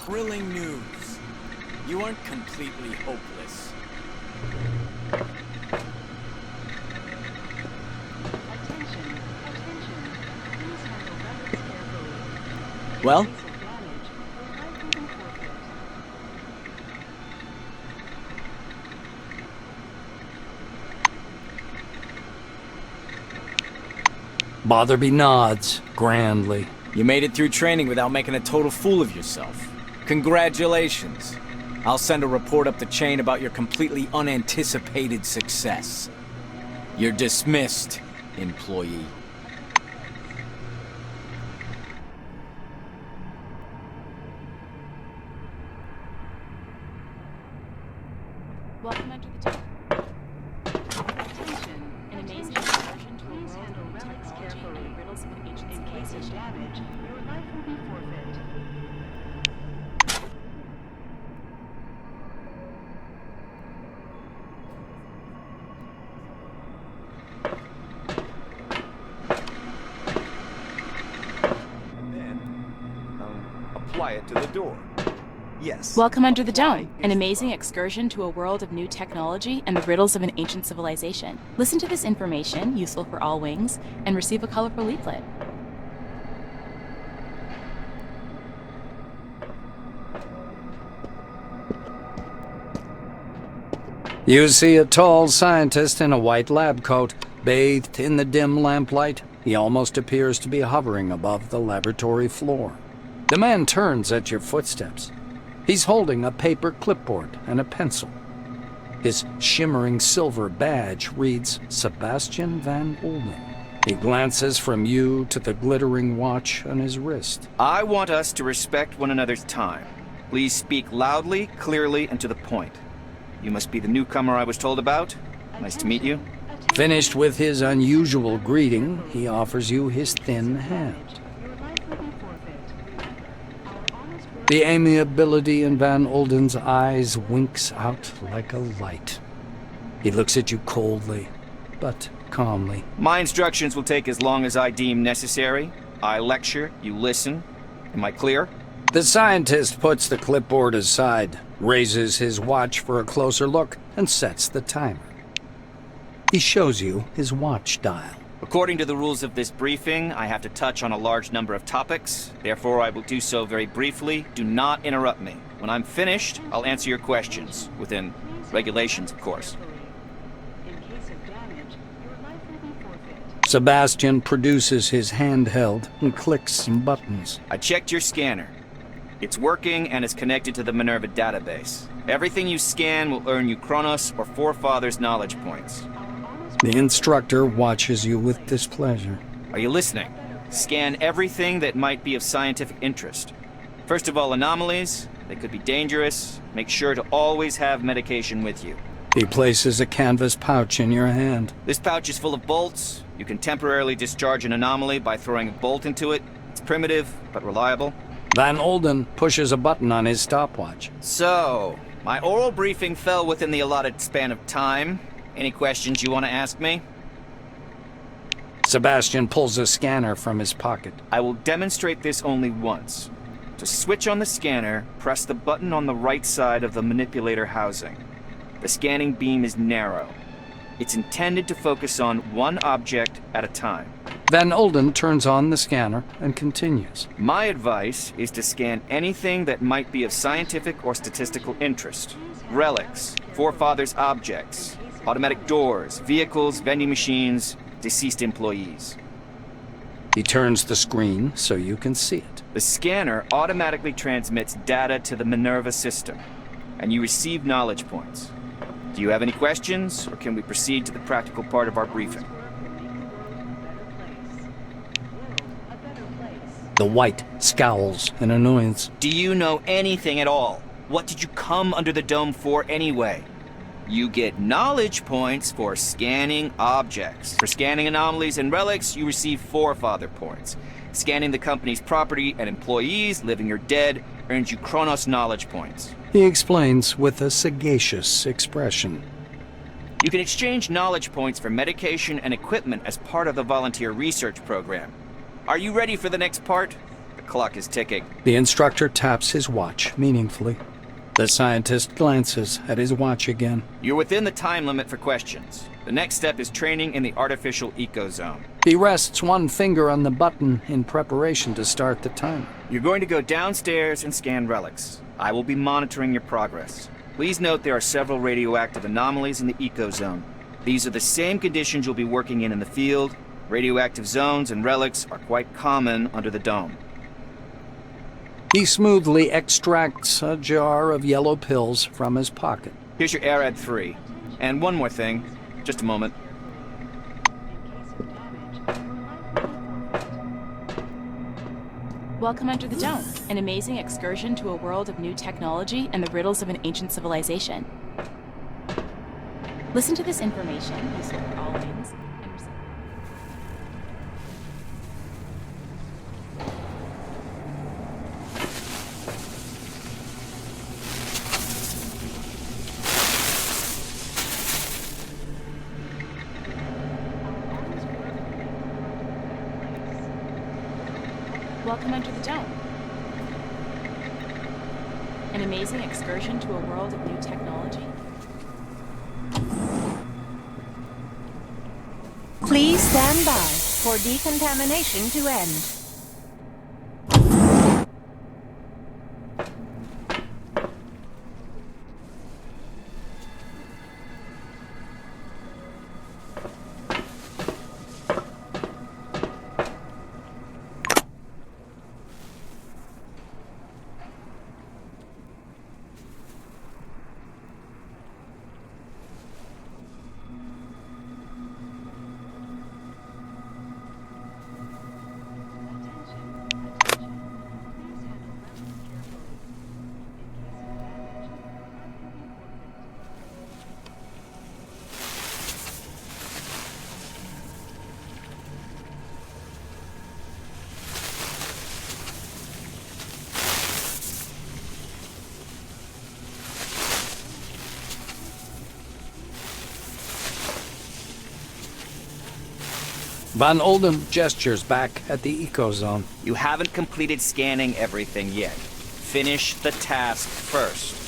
Thrilling news. You aren't completely hopeless. Well?
Botherby nods grandly.
You made it through training without making a total fool of yourself. Congratulations. I'll send a report up the chain about your completely unanticipated success. You're dismissed, employee.
Welcome into the team.
Attention.
An amazing
Attention.
excursion to a
Please
world
handle
of new
relics
technology
carefully.
and riddles of an ancient
In case of
civilization.
damage, your life will be forfeit.
Apply it to the door. Yes.
Welcome under the dome, an amazing excursion to a world of new technology and the riddles of an ancient civilization. Listen to this information, useful for all wings, and receive a colorful leaflet.
You see a tall scientist in a white lab coat, bathed in the dim lamplight. He almost appears to be hovering above the laboratory floor. The man turns at your footsteps. He's holding a paper clipboard and a pencil. His shimmering silver badge reads Sebastian Van Olden. He glances from you to the glittering watch on his wrist.
I want us to respect one another's time. Please speak loudly, clearly, and to the point. You must be the newcomer I was told about. Nice to meet you.
Finished with his unusual greeting, he offers you his thin hand. The amiability in Van Olden's eyes winks out like a light. He looks at you coldly, but calmly.
My instructions will take as long as I deem necessary. I lecture, you listen. Am I clear?
The scientist puts the clipboard aside, raises his watch for a closer look, and sets the timer. He shows you his watch dial.
According to the rules of this briefing, I have to touch on a large number of topics. Therefore, I will do so very briefly. Do not interrupt me. When I'm finished, I'll answer your questions. Within regulations, of course.
In case of damage, your life will be forfeit.
Sebastian produces his handheld and clicks some buttons.
I checked your scanner. It's working and is connected to the Minerva database. Everything you scan will earn you Kronos or Forefathers knowledge points.
The instructor watches you with displeasure.
Are you listening? Scan everything that might be of scientific interest. First of all, anomalies. They could be dangerous. Make sure to always have medication with you.
He places a canvas pouch in your hand.
This pouch is full of bolts. You can temporarily discharge an anomaly by throwing a bolt into it. It's primitive, but reliable.
Van Olden pushes a button on his stopwatch.
So, my oral briefing fell within the allotted span of time. Any questions you want to ask me?
Sebastian pulls a scanner from his pocket.
I will demonstrate this only once. To switch on the scanner, press the button on the right side of the manipulator housing. The scanning beam is narrow. It's intended to focus on one object at a time.
Van Olden turns on the scanner and continues.
My advice is to scan anything that might be of scientific or statistical interest. Relics, forefathers' objects, automatic doors, vehicles, vending machines, deceased employees.
He turns the screen so you can see it.
The scanner automatically transmits data to the Minerva system, and you receive knowledge points. Do you have any questions, or can we proceed to the practical part of our briefing?
The White scowls in annoyance.
Do you know anything at all? What did you come under the dome for anyway? You get knowledge points for scanning objects. For scanning anomalies and relics, you receive forefather points. Scanning the company's property and employees, living or dead, earns you Chronos knowledge points.
He explains with a sagacious expression.
You can exchange knowledge points for medication and equipment as part of the volunteer research program. Are you ready for the next part? The clock is ticking.
The instructor taps his watch meaningfully. The scientist glances at his watch again.
You're within the time limit for questions. The next step is training in the artificial ecozone.
He rests one finger on the button in preparation to start the timer.
You're going to go downstairs and scan relics. I will be monitoring your progress. Please note there are several radioactive anomalies in the ecozone. These are the same conditions you'll be working in the field. Radioactive zones and relics are quite common under the dome.
He smoothly extracts a jar of yellow pills from his pocket.
Here's your Arad 3. And one more thing. Just a moment.
Welcome Under the Dome, an amazing excursion to a world of new technology and the riddles of an ancient civilization. Listen to this information, useful for all wings, and receive. Welcome Under the Dome, an amazing excursion to a world of new technology.
Please stand by for decontamination to end.
Van Olden gestures back at the ecozone.
You haven't completed scanning everything yet. Finish the task first.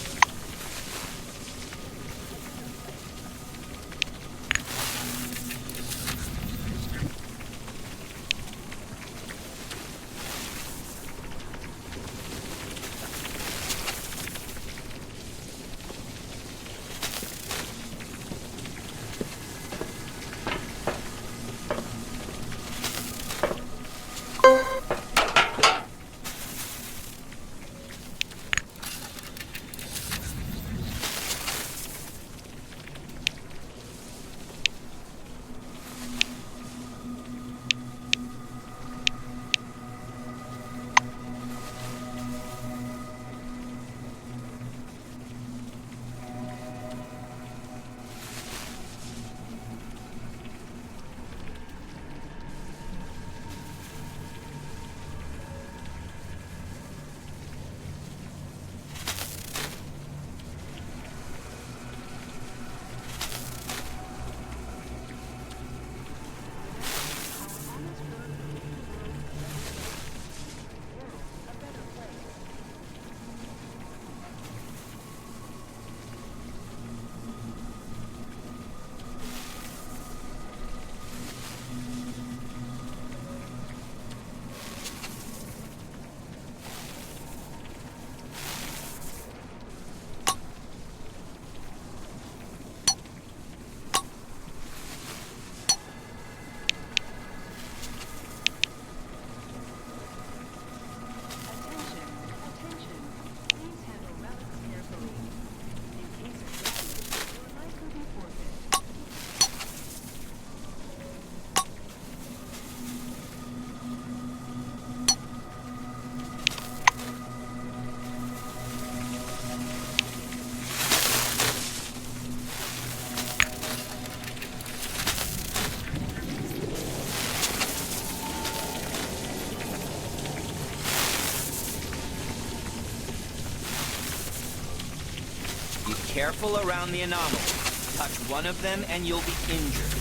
careful around the anomalies. Touch one of them and you'll be injured.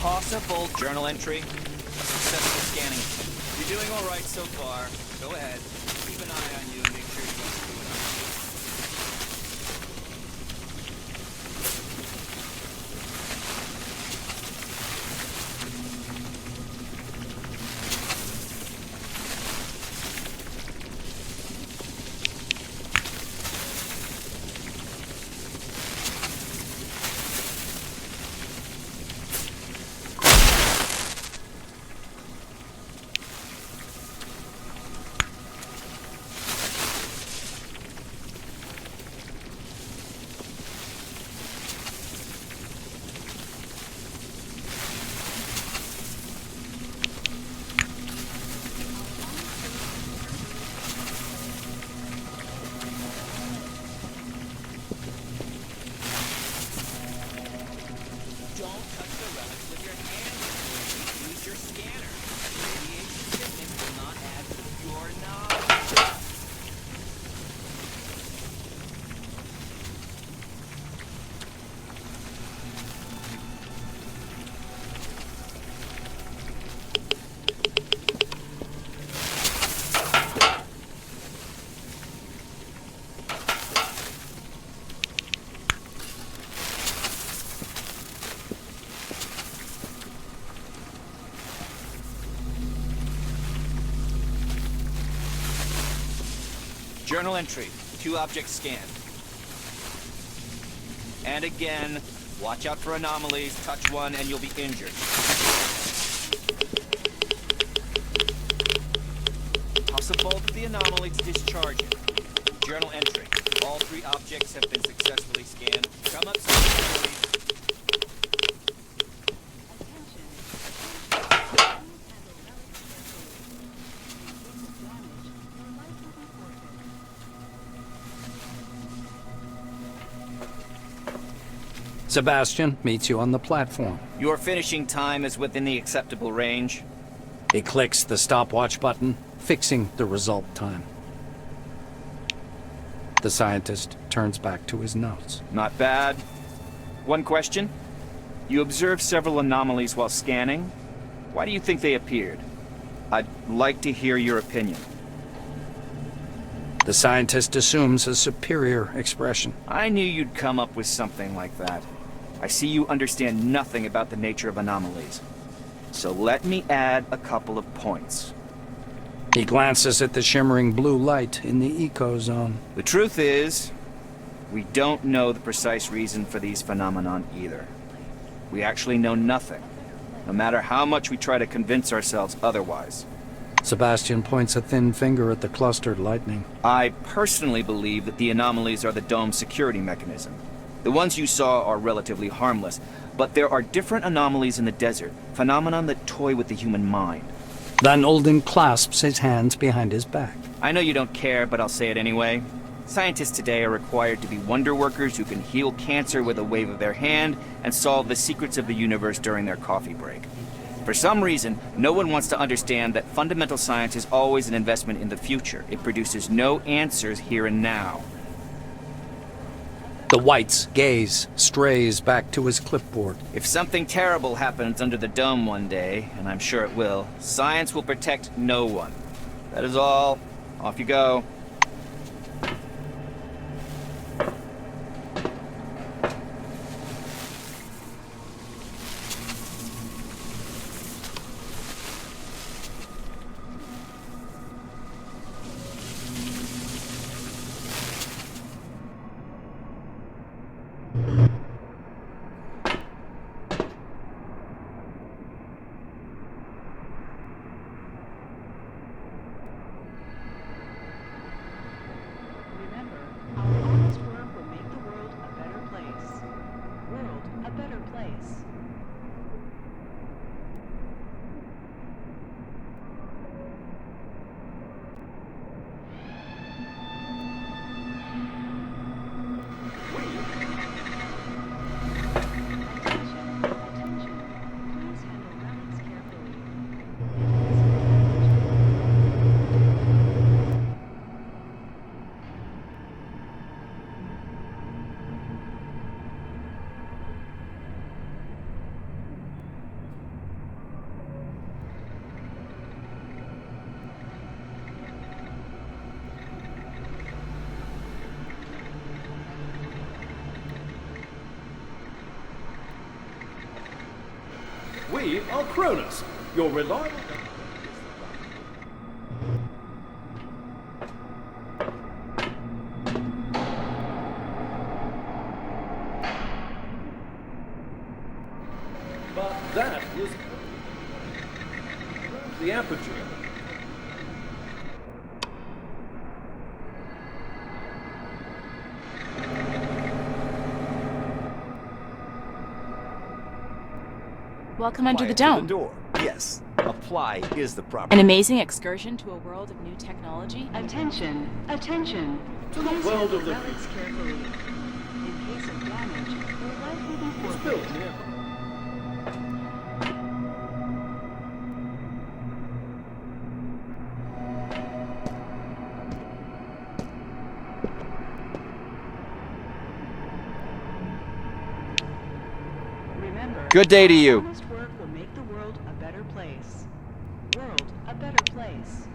Toss a bolt journal entry. Successful scanning. You're doing all right so far. Go ahead. Keep an eye on you and make sure you don't screw it up. Journal entry. 2 objects scanned. And again, watch out for anomalies. Touch one and you'll be injured. Toss a bolt of the anomaly to discharge it. Journal entry. All 3 objects have been successfully scanned. Come up slowly.
Sebastian meets you on the platform.
Your finishing time is within the acceptable range.
He clicks the stopwatch button, fixing the result time. The scientist turns back to his notes.
Not bad. One question. You observed several anomalies while scanning. Why do you think they appeared? I'd like to hear your opinion.
The scientist assumes a superior expression.
I knew you'd come up with something like that. I see you understand nothing about the nature of anomalies. So let me add a couple of points.
He glances at the shimmering blue light in the eco-zone.
The truth is, we don't know the precise reason for these phenomenon either. We actually know nothing, no matter how much we try to convince ourselves otherwise.
Sebastian points a thin finger at the clustered lightning.
I personally believe that the anomalies are the dome's security mechanism. The ones you saw are relatively harmless, but there are different anomalies in the desert, phenomenon that toy with the human mind.
Van Olden clasps his hands behind his back.
I know you don't care, but I'll say it anyway. Scientists today are required to be wonder workers who can heal cancer with a wave of their hand and solve the secrets of the universe during their coffee break. For some reason, no one wants to understand that fundamental science is always an investment in the future. It produces no answers here and now.
The White's gaze strays back to his clipboard.
If something terrible happens under the dome one day, and I'm sure it will, science will protect no one. That is all. Off you go.
We are Cronus, your reliable... But that was... the aperture.
Welcome under the
Apply it to
dome.
the door. Yes, apply is the proper...
An amazing excursion to a world of new technology.
Attention, attention.
To the
Please
world
handle
of the
relics carefully. In case of damage, your life will be
It's
forfeit.
built nearby.
Remember,
Good day to you.
honest work will make the world a better place. World a better place.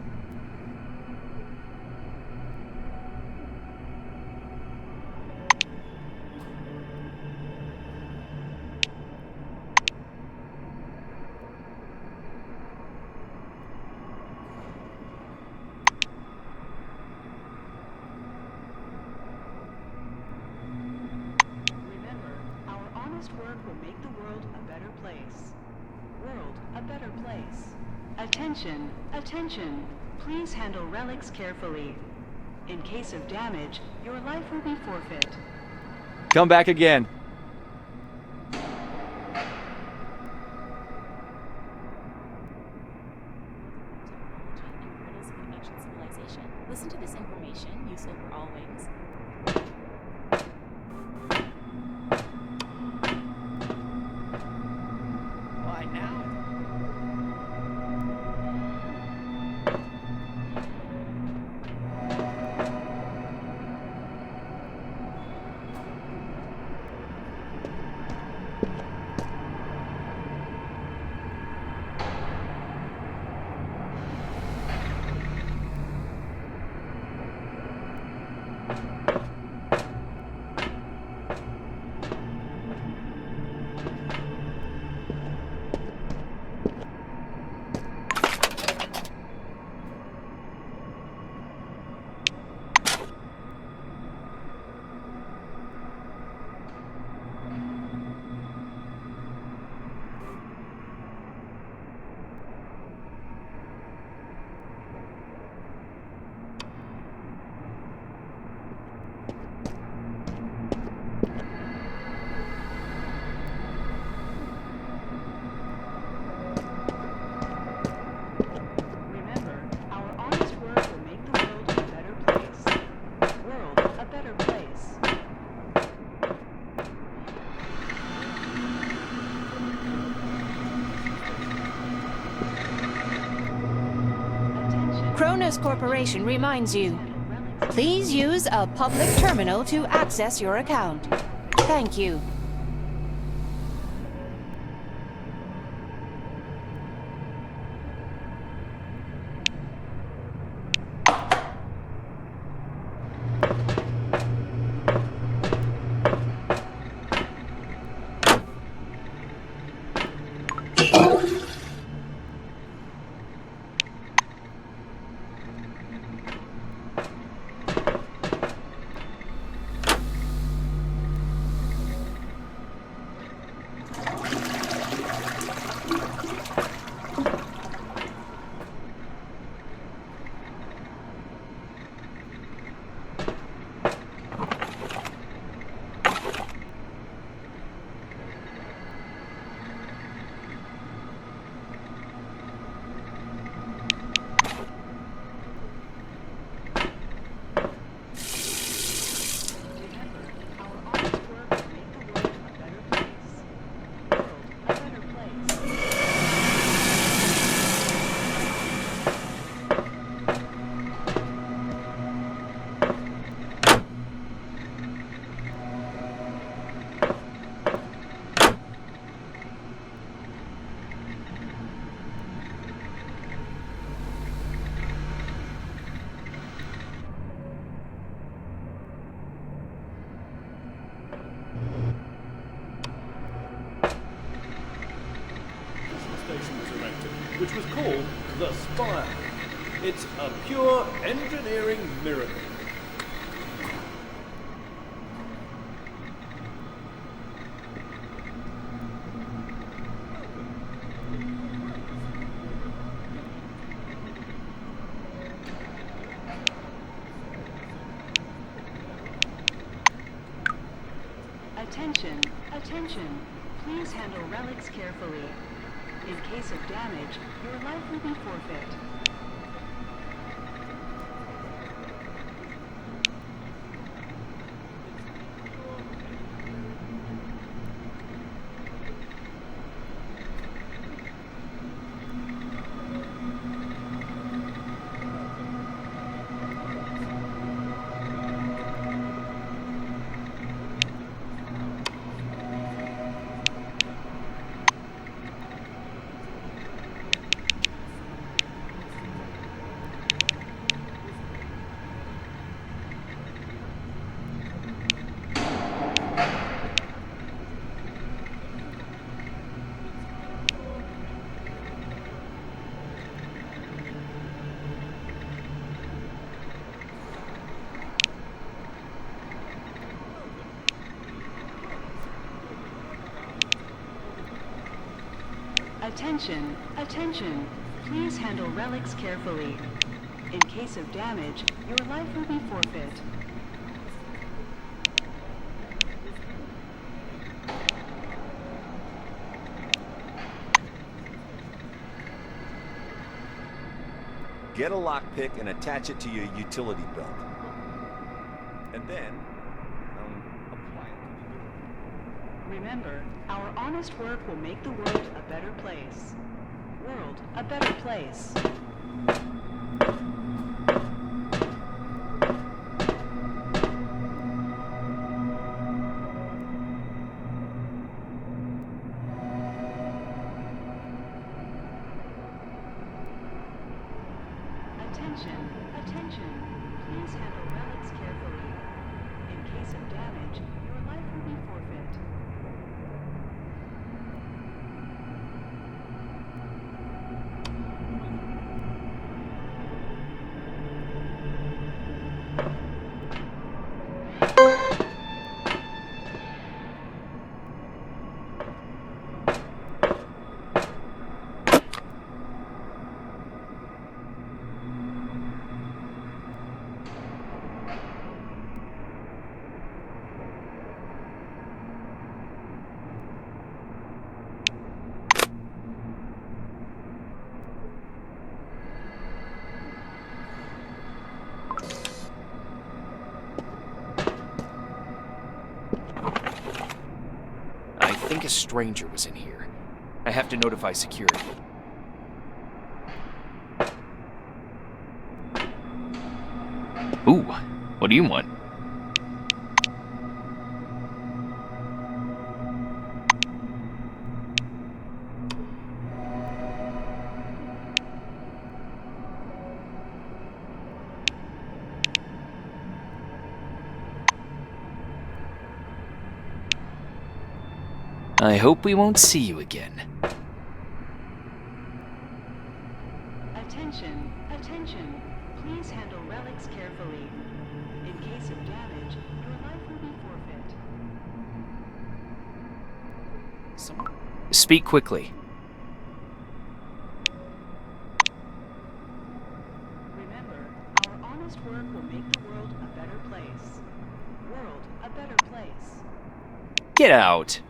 Remember, our honest work will make the world a better place. World a better place. Attention, attention. Please handle relics carefully. In case of damage, your life will be forfeit.
Come back again.
And riddles of an ancient civilization. Listen to this information, useful for all wings.
Why now?
Remember, our honest work will make the world a better place. World a better place.
Cronus Corporation reminds you, please use a public terminal to access your account. Thank you.
the Spire. It's a pure engineering miracle.
Attention, attention. Please handle relics carefully. In case of damage, your life will be forfeit. Attention, attention. Please handle relics carefully. In case of damage, your life will be forfeit.
Get a lockpick and attach it to your utility belt. And then, apply it.
Remember, our honest work will make the world a better place. World a better place. Attention, attention. Please handle relics carefully. In case of damage, your life will be forfeit.
I think a stranger was in here. I have to notify security. Ooh, what do you want? I hope we won't see you again.
Attention, attention. Please handle relics carefully. In case of damage, your life will be forfeit.
Speak quickly.
Remember, our honest work will make the world a better place. World a better place.
Get out.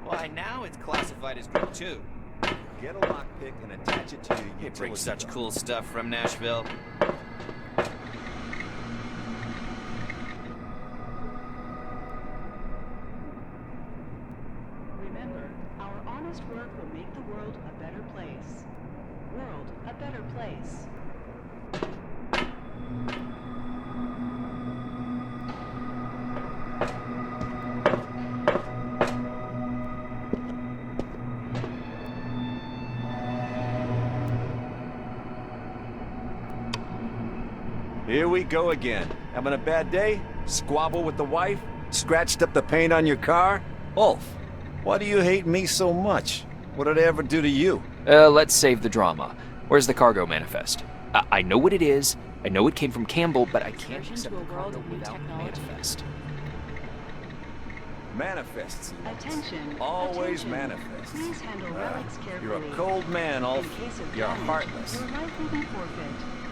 Why, now it's classified as Group 2.
Get a lockpick and attach it to your utility
You bring such
belt.
cool stuff from Nashville.
Remember, our honest work will make the world a better place. World a better place.
Here we go again. Having a bad day? Squabble with the wife? Scratched up the paint on your car? Ulf, why do you hate me so much? What did I ever do to you?
Let's save the drama. Where's the cargo manifest? I know what it is. I know it came from Campbell, but I can't accept the cargo without manifest.
Manifests.
Attention.
Always
attention.
manifests.
Please handle relics carefully.
You're a cold man, Ulf.
In case of
You're
damage,
heartless.
your life will be forfeit.